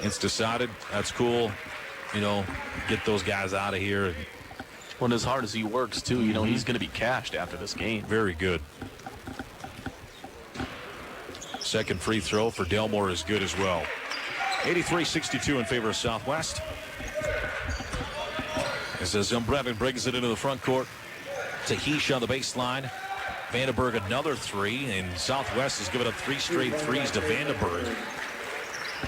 It's decided. That's cool. You know, get those guys out of here. Well, as hard as he works, too, you know, he's going to be cashed after this game. Very good. Second free throw for Delmore is good as well. 83-62 in favor of Southwest. As Zumbrevin brings it into the front court. Tahish on the baseline. Vandenberg another three, and Southwest has given up 3 straight threes to Vandenberg.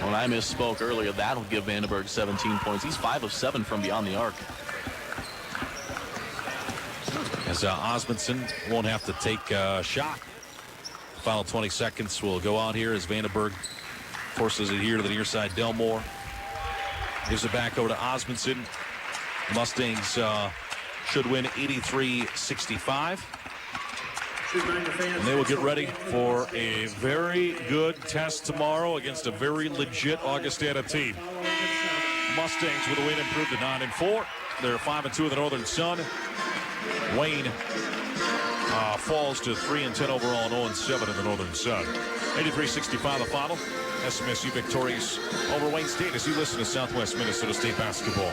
Well, I misspoke earlier. That'll give Vandenberg 17 points. He's 5 of 7 from beyond the arc. As Osmondson won't have to take a shot. Final 20 seconds will go out here as Vandenberg forces it here to the near side. Delmore gives it back over to Osmondson. Mustangs should win 83-65. And they will get ready for a very good test tomorrow against a very legit Augustana team. Mustangs with a win improved to 9-4. They're 5-2 in the Northern Sun. Wayne falls to 3-10 overall and 0-7 in the Northern Sun. 83-65 the final. SMSU victorious over Wayne State as you listen to Southwest Minnesota State basketball.